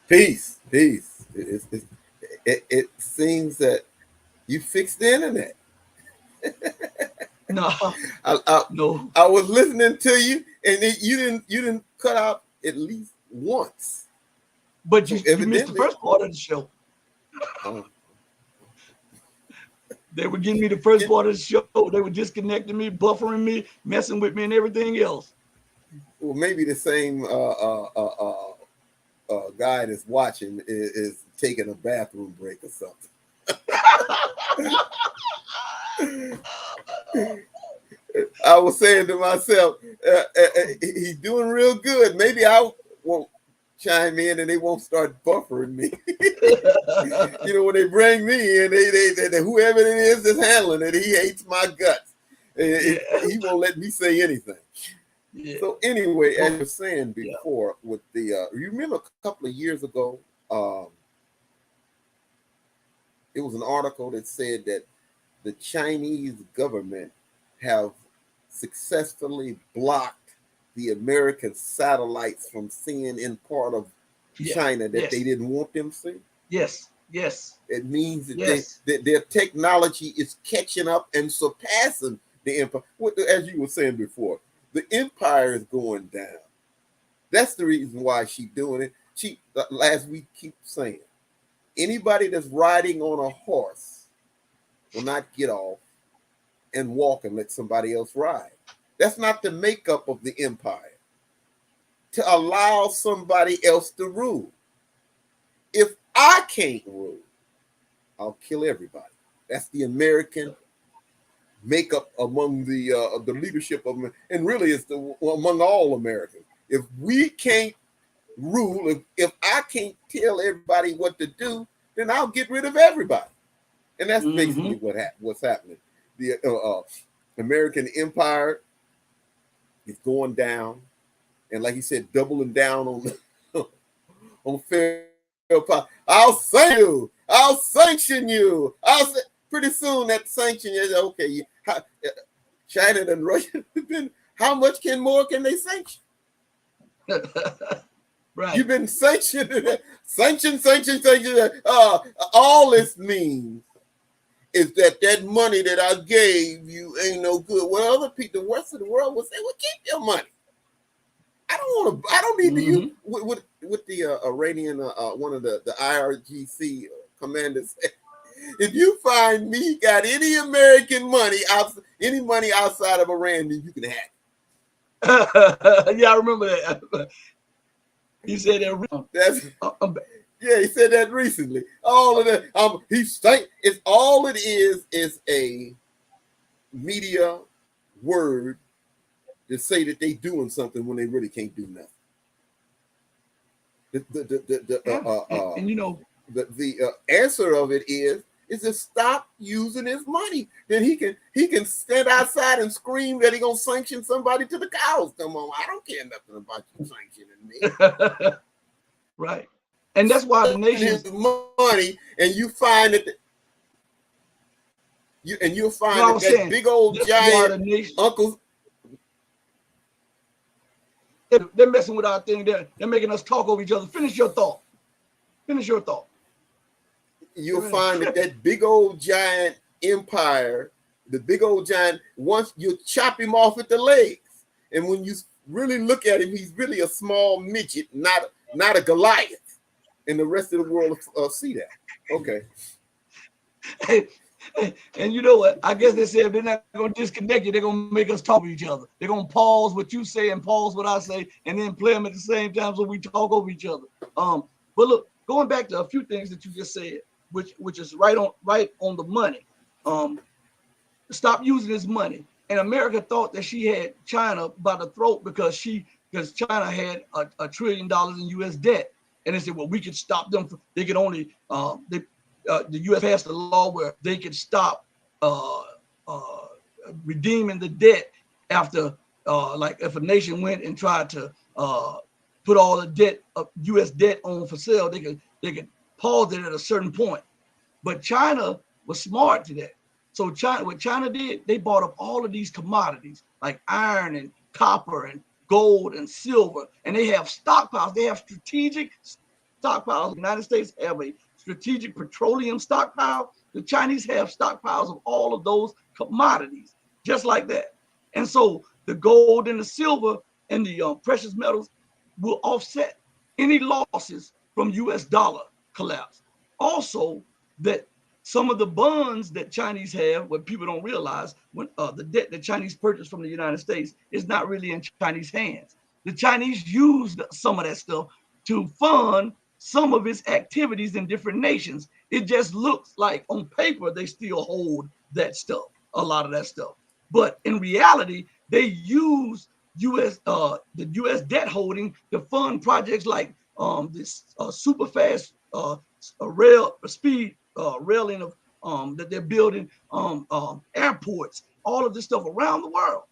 Peace. It seems that you fixed the internet. No, no. I was listening to you, and you didn't cut out at least once. But you missed the first part of the show. They were giving me the first part of the show. They were disconnecting me, buffering me, messing with me, and everything else. Well, maybe the same guy that's watching is taking a bathroom break or something. I was saying to myself, he's doing real good. Maybe I won't chime in and they won't start buffering me. You know, when they bring me in, they whoever it is that's handling it, he hates my guts. He won't let me say anything. Yeah. So anyway, as you were saying before, with the you remember a couple of years ago, it was an article that said that the Chinese government have successfully blocked the American satellites from seeing in part of China that they didn't want them to see. Yes. It means that their technology is catching up and surpassing the empire. As you were saying before, the empire is going down. That's the reason why she's doing it. As we keep saying, anybody that's riding on a horse will not get off and walk and let somebody else ride. That's not the makeup of the empire, to allow somebody else to rule. If I can't rule, I'll kill everybody. That's the American makeup among the leadership of, and really it's among all Americans. If we can't rule, if I can't tell everybody what to do, then I'll get rid of everybody. And that's basically what's happening. The American empire is going down, and like he said, doubling down on fair power. I'll sanction you. Pretty soon that sanction is okay. China and Russia have been. How much more can they sanction? Right. You've been sanctioned. All this means is that money that I gave you ain't no good. Well, other people, the rest of the world will say, "Well, keep your money. I don't need to use." With the Iranian, one of the IRGC commanders said, if you find me got any American money, any money outside of Iran, then you can have it. Yeah, I remember that. He said that. Yeah, he said that recently. All of that, it's all it is a media word to say that they doing something when they really can't do nothing. And you know, the answer of it is to stop using his money. Then he can stand outside and scream that he gonna sanction somebody till the cows come home. I don't care nothing about you sanctioning me. Right. And that's why the nations his money, and you find that you'll find that saying, big old giant uncle. They're messing with our thing. They're making us talk over each other. Finish your thought. Finish your thought. You'll find that big old giant empire, the big old giant, once you chop him off at the legs, and when you really look at him, he's really a small midget, not a Goliath. And the rest of the world see that. Okay. And you know what? I guess they said they're not going to disconnect you. They're going to make us talk to each other. They're going to pause what you say and pause what I say, and then play them at the same time so we talk over each other. But look, going back to a few things that you just said, which is right on the money. Stop using this money. And America thought that she had China by the throat because China had $1 trillion in U.S. debt, and they said, well, we could stop them. They could only the U.S. passed a law where they could stop redeeming the debt after, like if a nation went and tried to put all the debt, U.S. debt on for sale, they could pause it at a certain point. But China was smart to that. So what China did, they bought up all of these commodities like iron and copper and gold and silver, and they have stockpiles. They have strategic stockpiles. The United States have a strategic petroleum stockpile. The Chinese have stockpiles of all of those commodities, just like that. And so the gold and the silver and the precious metals will offset any losses from U.S. dollar collapse. Also, that some of the bonds that Chinese have, what people don't realize, when the debt that Chinese purchased from the United States is not really in Chinese hands. The Chinese used some of that stuff to fund some of its activities in different nations. It just looks like on paper they still hold that stuff, a lot of that stuff. But in reality, they use the U.S. debt holding to fund projects like this super fast railing of that they're building airports, all of this stuff around the world,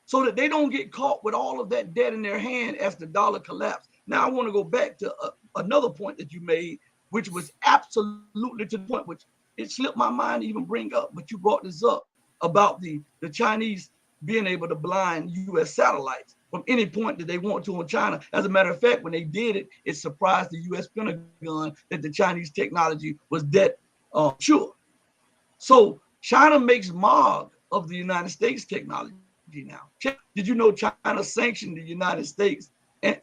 so that they don't get caught with all of that debt in their hand as the dollar collapsed. Now I want to go back to another point that you made, which was absolutely to the point, which it slipped my mind to even bring up, but you brought this up about the Chinese being able to blind U.S. satellites from any point that they want to on China. As a matter of fact, when they did it, it surprised the U.S. Pentagon that the Chinese technology was that sure. So China makes MOG of the United States technology now. Did you know China sanctioned the United States and,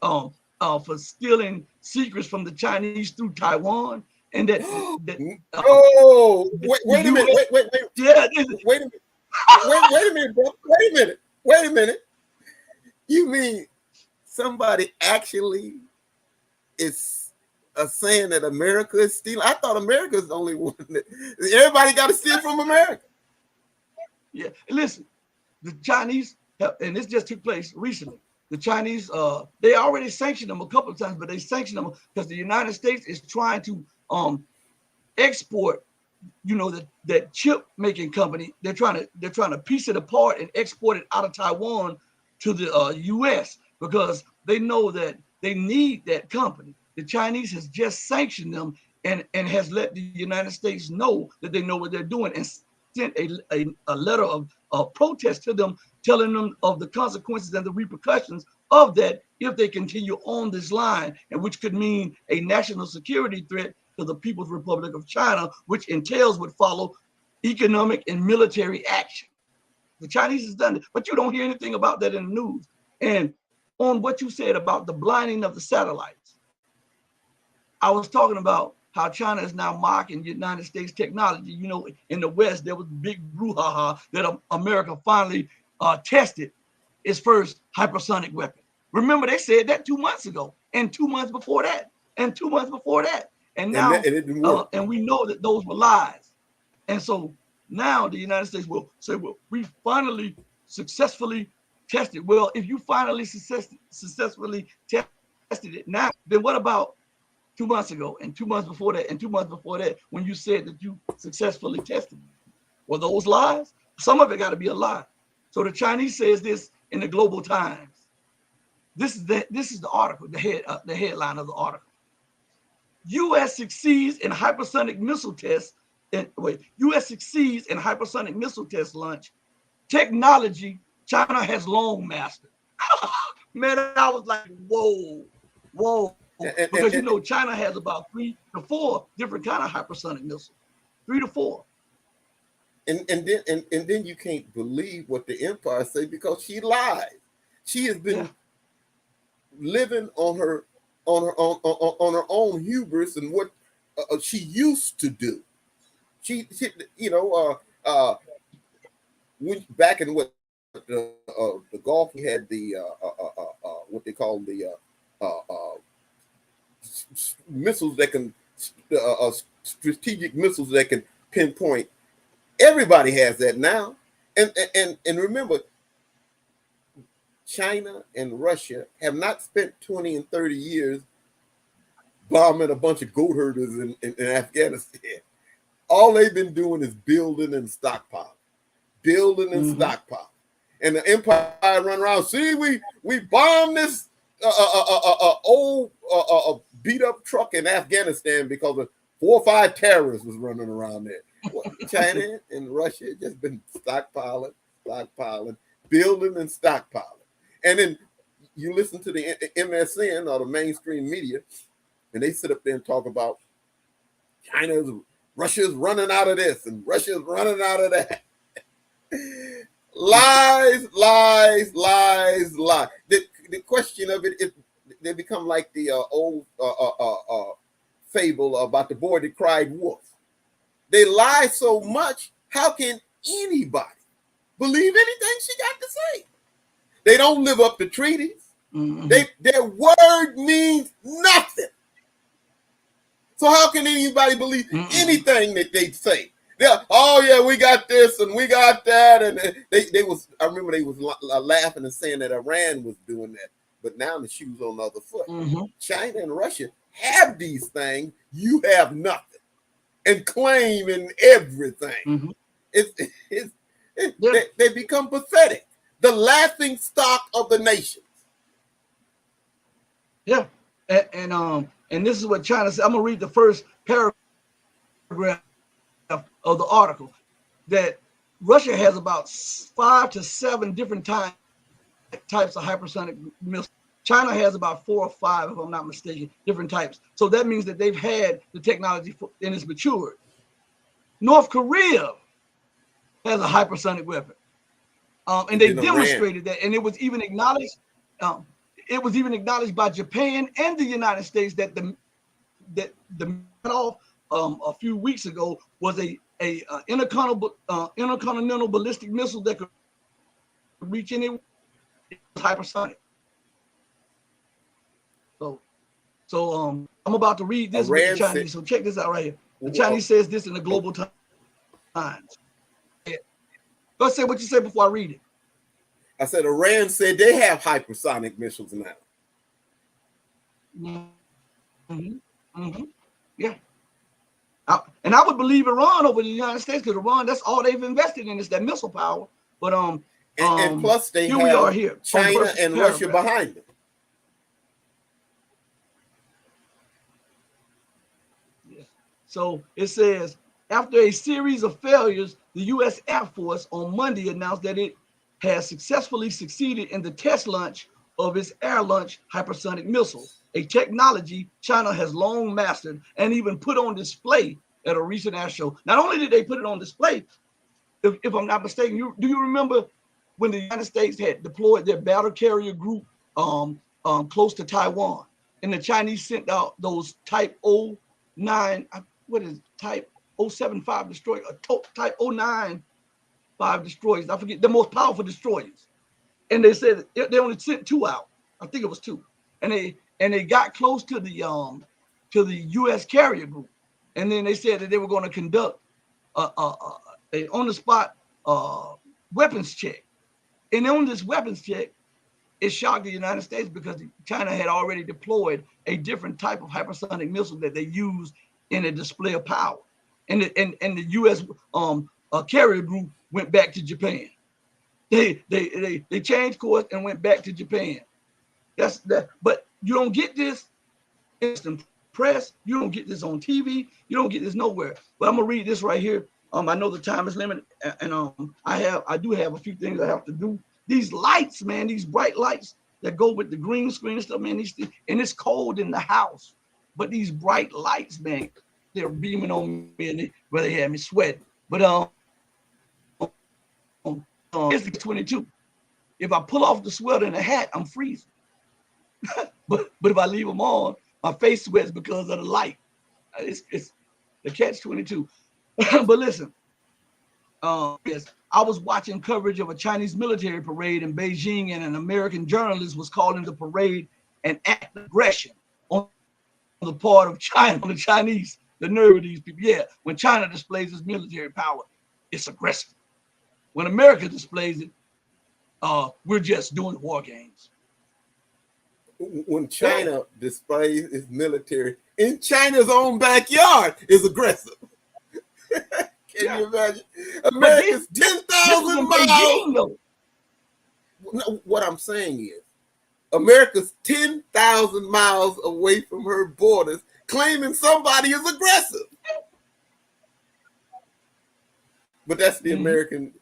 for stealing secrets from the Chinese through Taiwan? And wait a minute. Yeah, wait a minute, bro. Wait a minute. You mean somebody actually is saying that America is stealing? I thought America is the only one that everybody got to steal from America. Yeah, listen, the Chinese have, and this just took place recently. The Chinese, they already sanctioned them a couple of times, but they sanctioned them because the United States is trying to export, that chip making company. They're trying to piece it apart and export it out of Taiwan to the U.S. because they know that they need that company. The Chinese has just sanctioned them and has let the United States know that they know what they're doing and sent a letter of protest to them, telling them of the consequences and the repercussions of that if they continue on this line, and which could mean a national security threat to the People's Republic of China, which entails would follow economic and military action. The Chinese has done it, but you don't hear anything about that in the news. And on what you said about the blinding of the satellites, I was talking about how China is now mocking United States technology. In the West, there was big brouhaha that America finally tested its first hypersonic weapon. Remember, they said that 2 months ago, and 2 months before that, and 2 months before that. And now, and it didn't work. And we know that those were lies. And so now the United States will say, well, we finally successfully tested. Well, if you finally successfully tested it now, then what about 2 months ago, and 2 months before that, and 2 months before that, when you said that you successfully tested. Were those lies? Some of it got to be a lie. So the Chinese says this in the Global Times. This is the article, the headline of the article. U.S. succeeds in hypersonic missile tests. U.S. succeeds in hypersonic missile test launch. Technology China has long mastered. Man, I was like, whoa. Because you know, China has about 3 to 4 different kind of hypersonic missiles. 3 to 4. And then you can't believe what the empire say, because she lied. She has been living on her own hubris and what she used to do. She when back in the Gulf, we had the what they call the missiles that can strategic missiles that can pinpoint. Everybody has that now, and remember, China and Russia have not spent 20 and 30 years bombing a bunch of goat herders in Afghanistan. All they've been doing is building and stockpiling, and the empire run around. See, we bombed this old beat up truck in Afghanistan because of 4 or 5 terrorists was running around there. Well, China and Russia just been stockpiling, building and stockpiling. And then you listen to the MSN or the mainstream media, and they sit up there and talk about Russia's running out of this and Russia's running out of that. Lies. The question of it is, they become like the old fable about the boy that cried wolf. They lie so much, how can anybody believe anything she got to say? They don't live up to treaties. Mm-hmm. Their word means nothing. So how can anybody believe anything that they say? We got this and we got that, and I remember they was laughing and saying that Iran was doing that, but now the shoe's on the other foot. Mm-hmm. China and Russia have these things, you have nothing, and claim in everything. Mm-hmm. They become pathetic, the laughing stock of the nations. Yeah, and this is what China said. I'm gonna read the first paragraph of the article, that Russia has about 5 to 7 different types of hypersonic missiles. China has about 4 or 5, if I'm not mistaken, different types. So that means that they've had the technology and it's matured. North Korea has a hypersonic weapon, and they demonstrated that, and it was even acknowledged. It was even acknowledged by Japan and the United States that the a few weeks ago was a intercontinental ballistic missile that could reach anywhere. It was hypersonic. So I'm about to read this with the Chinese. So check this out right here. The Chinese says this in the Global Times. Go say what you said before I read it. I said Iran said they have hypersonic missiles now. Mm-hmm. Mm-hmm. Yeah. And I would believe Iran over the United States, because Iran, that's all they've invested in is that missile power. But and plus they here have we are here, China and Russia behind them. Yes. So it says, after a series of failures, the U.S. Air Force on Monday announced that it has successfully succeeded in the test launch of its air-launched hypersonic missile, a technology China has long mastered and even put on display at a recent air show. Not only did they put it on display, if I'm not mistaken, do you remember when the United States had deployed their battle carrier group close to Taiwan, and the Chinese sent out those Type 09, what is it, Type 075 destroyer, Type 095 destroyers. I forget, the most powerful destroyers. And they said they only sent 2 out. I think it was 2. And they got close to the U.S. carrier group, and then they said that they were going to conduct a on the spot weapons check. And on this weapons check, it shocked the United States because China had already deployed a different type of hypersonic missile that they used in a display of power. And the U.S. carrier group went back to Japan. They changed course and went back to Japan. That's that. But you don't get this instant press. You don't get this on TV. You don't get this nowhere. But I'm gonna read this right here. I know the time is limited, and I do have a few things I have to do. These lights, man, these bright lights that go with the green screen and stuff, man. And it's cold in the house, but these bright lights, man, they're beaming on me, and they had me sweating. But it's the 22. If I pull off the sweater and the hat, I'm freezing. but if I leave them on, my face sweats because of the light. It's the catch-22. But listen, yes, I was watching coverage of a Chinese military parade in Beijing, and an American journalist was calling the parade an act of aggression on the part of China, on the Chinese. The nerve of these people. Yeah, when China displays its military power, it's aggressive. When America displays it, we're just doing war games. When China displays its military in China's own backyard, is aggressive. Can you imagine? America's 10,000 miles. No, what I'm saying is, America's 10,000 miles away from her borders, claiming somebody is aggressive. But that's the American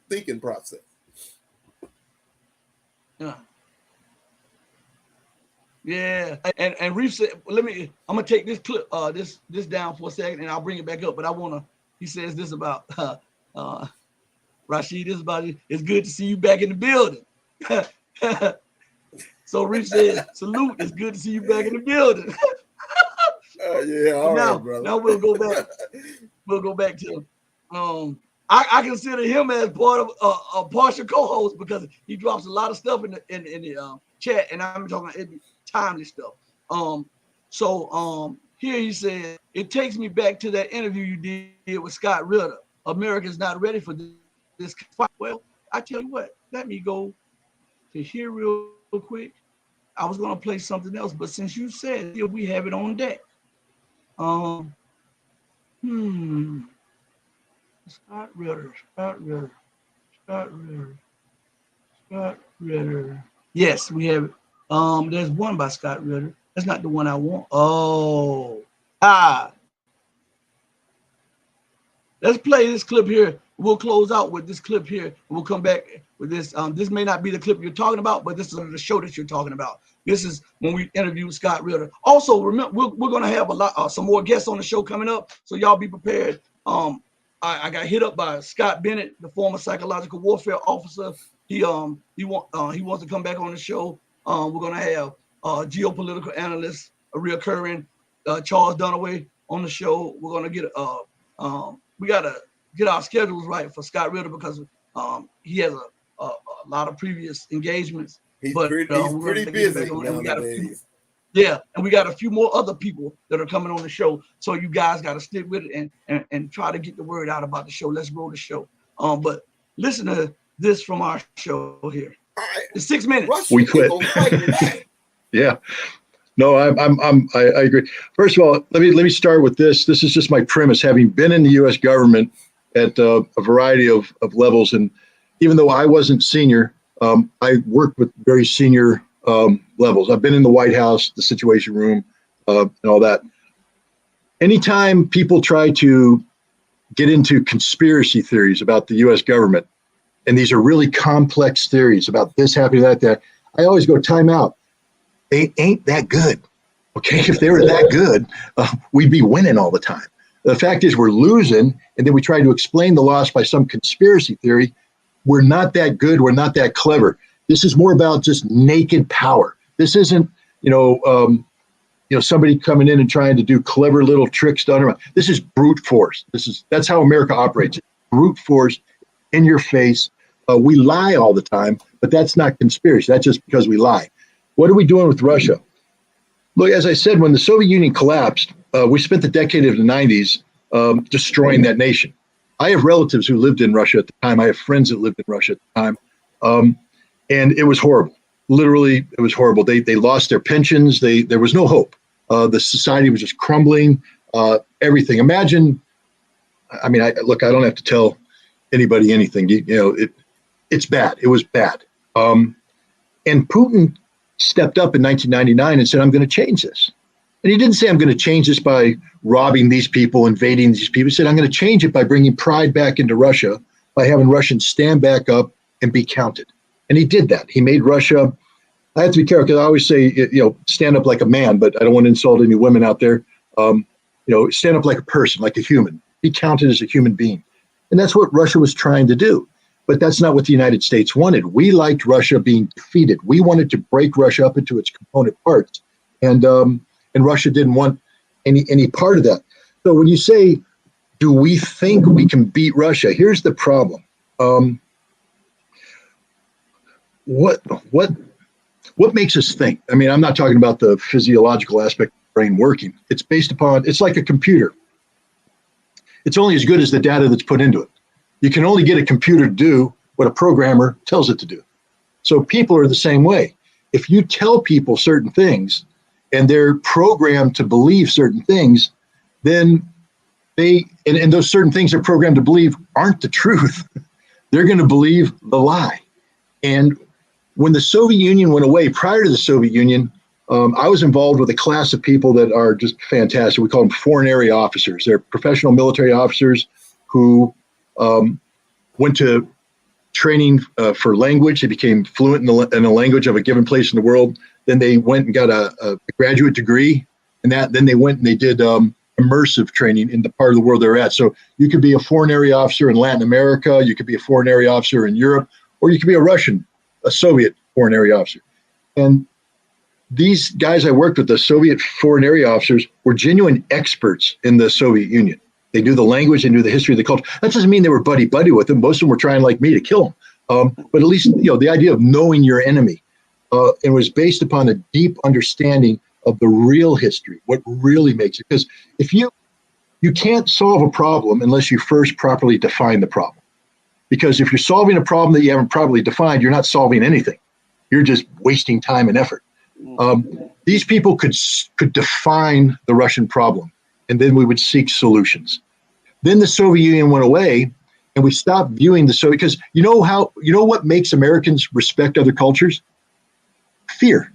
thinking process. Yeah, and Reef said, I'm gonna take this clip, this down for a second, and I'll bring it back up. But he says this about Rashid. This about it. It's good to see you back in the building. So Reef says, salute. It's good to see you back in the building. Yeah, all now, right, brother. Now we'll go back. We'll go back to I consider him as part of a partial co-host because he drops a lot of stuff in the chat, and I'm talking timely stuff. Here he said, it takes me back to that interview you did with Scott Ritter. America's not ready for this fight. Well, I tell you what, let me go to here real quick. I was gonna play something else, but since you said it, we have it on deck. Scott Ritter. Yes, we have it. There's one by Scott Ritter. That's not the one I want. Let's play this clip here. We'll close out with this clip here. We'll come back with this. This may not be the clip you're talking about, but this is the show that you're talking about. This is when we interviewed Scott Ritter. Also, remember, we're going to have some more guests on the show coming up, so y'all be prepared. I got hit up by Scott Bennett, the former psychological warfare officer. He wants to come back on the show. We're going to have geopolitical analyst, a reoccurring Charles Dunaway on the show. We're going to get we got to get our schedules right for Scott Ritter because he has a lot of previous engagements. He's pretty busy nowadays. And we got a few more other people that are coming on the show. So you guys got to stick with it and try to get the word out about the show. Let's grow the show. But listen to this from our show here. It's 6 minutes. We quit. Yeah. No, I agree. First of all, let me start with this. This is just my premise, having been in the U.S. government at a variety of levels, and even though I wasn't senior, I worked with very senior levels. I've been in the White House, the Situation Room, and all that. Anytime people try to get into conspiracy theories about the U.S. government, and these are really complex theories about this happening, that, I always go, time out. They ain't that good. Okay, if they were that good, we'd be winning all the time. The fact is we're losing, and then we try to explain the loss by some conspiracy theory. We're not that good. We're not that clever. This is more about just naked power. This isn't, somebody coming in and trying to do clever little tricks to undermine. This is brute force. That's how America operates. Brute force, in your face. We lie all the time, but that's not conspiracy. That's just because we lie. What are we doing with Russia? Look, as I said, when the Soviet Union collapsed, we spent the decade of the 90s destroying that nation. I have relatives who lived in Russia at the time. I have friends that lived in Russia at the time. And it was horrible. Literally, it was horrible. They lost their pensions. There was no hope. The society was just crumbling. Everything. Imagine. I mean, I don't have to tell anybody anything. It's bad. It was bad. And Putin stepped up in 1999 and said, "I'm going to change this." And he didn't say, "I'm going to change this by robbing these people, invading these people." He said, "I'm going to change it by bringing pride back into Russia, by having Russians stand back up and be counted." And he did that. He made Russia. I have to be careful because I always say, stand up like a man, but I don't want to insult any women out there. Stand up like a person, like a human. Be counted as a human being. And that's what Russia was trying to do. But that's not what the United States wanted. We liked Russia being defeated. We wanted to break Russia up into its component parts. And Russia didn't want any part of that. So when you say, do we think we can beat Russia? Here's the problem. What makes us think? I mean, I'm not talking about the physiological aspect of the brain working. It's based upon, it's like a computer. It's only as good as the data that's put into it. You can only get a computer to do what a programmer tells it to do. So people are the same way. If you tell people certain things and they're programmed to believe certain things, then and those certain things they're programmed to believe aren't the truth. They're going to believe the lie. And when the Soviet Union went away, prior to the Soviet Union, I was involved with a class of people that are just fantastic. We call them foreign area officers. They're professional military officers who went to training for language. They became fluent in the language of a given place in the world. Then they went and got a graduate degree, and then they went and they did immersive training in the part of the world they're at. So you could be a foreign area officer in Latin America, you could be a foreign area officer in Europe, or you could be a Soviet foreign area officer. And these guys I worked with, the Soviet foreign area officers, were genuine experts in the Soviet Union. They knew the language, they knew the history of the culture. That doesn't mean they were buddy-buddy with them. Most of them were trying, like me, to kill them. But at least, the idea of knowing your enemy, it was based upon a deep understanding of the real history, what really makes it. Because if you can't solve a problem unless you first properly define the problem. Because if you're solving a problem that you haven't properly defined, you're not solving anything. You're just wasting time and effort. These people could define the Russian problem, and then we would seek solutions. Then the Soviet Union went away, and we stopped viewing the Soviet, because you know what makes Americans respect other cultures? Fear.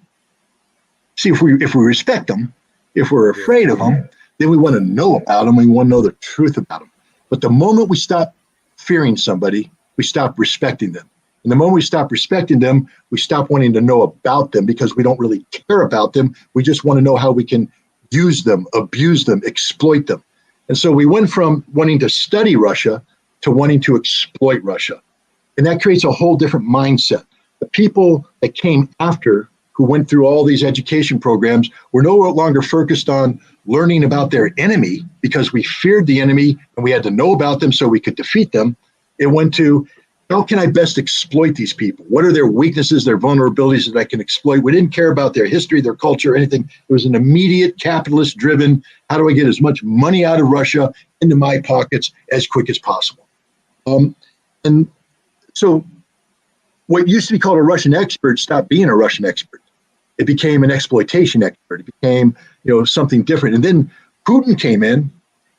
See, if we respect them, if we're afraid of them, then we want to know about them. We want to know the truth about them. But the moment we stop fearing somebody, we stop respecting them. And the moment we stop respecting them, we stop wanting to know about them because we don't really care about them. We just want to know how we can use them, abuse them, exploit them. And so we went from wanting to study Russia to wanting to exploit Russia. And that creates a whole different mindset. The people that came after, who went through all these education programs, were no longer focused on learning about their enemy because we feared the enemy and we had to know about them so we could defeat them. It went to, how can I best exploit these people? What are their weaknesses, their vulnerabilities that I can exploit? We didn't care about their history, their culture, anything. It was an immediate capitalist-driven, how do I get as much money out of Russia into my pockets as quick as possible? And so what used to be called a Russian expert stopped being a Russian expert. It became an exploitation expert. It became, something different. And then Putin came in,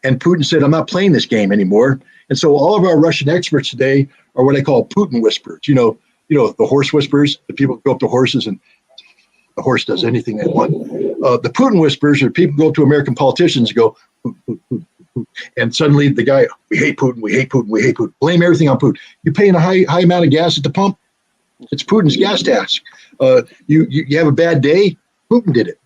and Putin said, "I'm not playing this game anymore." And so all of our Russian experts today are what I call Putin whisperers. The horse whisperers, the people who go up to horses and the horse does anything they want. The Putin whisperers are people who go up to American politicians and go, and suddenly the guy, we hate Putin, we hate Putin, we hate Putin. Blame everything on Putin. You're paying a high amount of gas at the pump. It's Putin's gas tax. You have a bad day, Putin did it.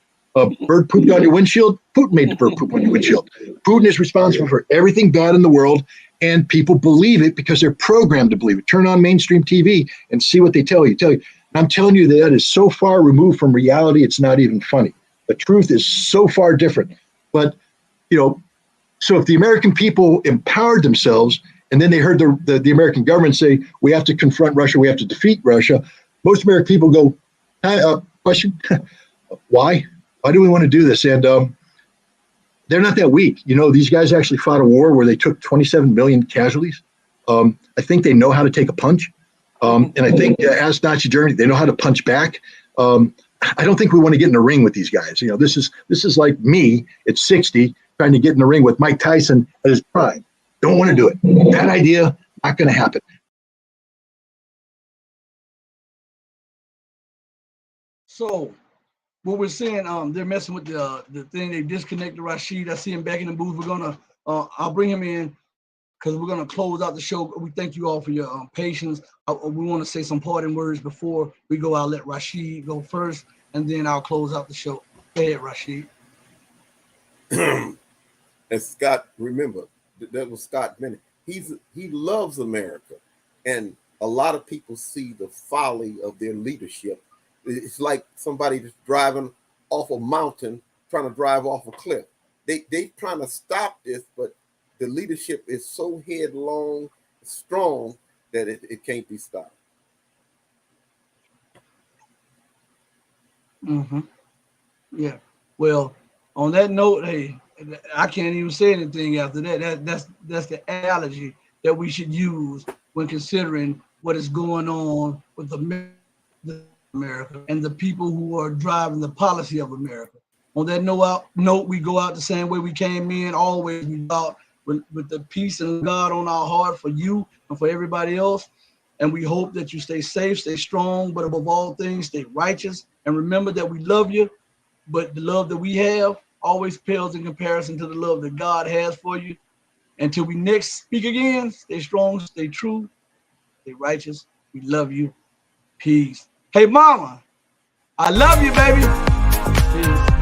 Bird pooped on your windshield, Putin made the bird poop on your windshield. Putin is responsible for everything bad in the world, and people believe it because they're programmed to believe it. Turn on mainstream TV and see what they tell you. And I'm telling you that is so far removed from reality, it's not even funny. The truth is so far different. But, so if the American people empowered themselves and then they heard the American government say, we have to confront Russia, we have to defeat Russia, most American people go, question, why? Why do we want to do this? And they're not that weak. These guys actually fought a war where they took 27 million casualties. I think they know how to take a punch. And I think as Nazi Germany, they know how to punch back. I don't think we want to get in a ring with these guys. You know, this is like me at 60 trying to get in a ring with Mike Tyson at his prime. Don't want to do it. Bad idea. Not going to happen. So what we're saying, they're messing with the thing. They disconnected Rashid. I see him back in the booth. We're gonna, I'll bring him in because we're gonna close out the show. We thank you all for your patience. We want to say some parting words before we go. I'll let Rashid go first, and then I'll close out the show. Go ahead, Rashid. And Scott, remember that was Scott Bennett. He loves America, and a lot of people see the folly of their leadership. It's like somebody that's driving off a mountain, trying to drive off a cliff. They trying to stop this, but the leadership is so headlong, strong that it can't be stopped. Mm-hmm. Yeah. Well, on that note, hey, I can't even say anything after that. That's the analogy that we should use when considering what is going on with America and the people who are driving the policy of America. On that note, we go out the same way we came in. Always we go out with the peace and God on our heart for you and for everybody else. And we hope that you stay safe, stay strong, but above all things, stay righteous. And remember that we love you, but the love that we have always pales in comparison to the love that God has for you. Until we next speak again, stay strong, stay true, stay righteous. We love you. Peace. Hey, mama, I love you, baby. Peace.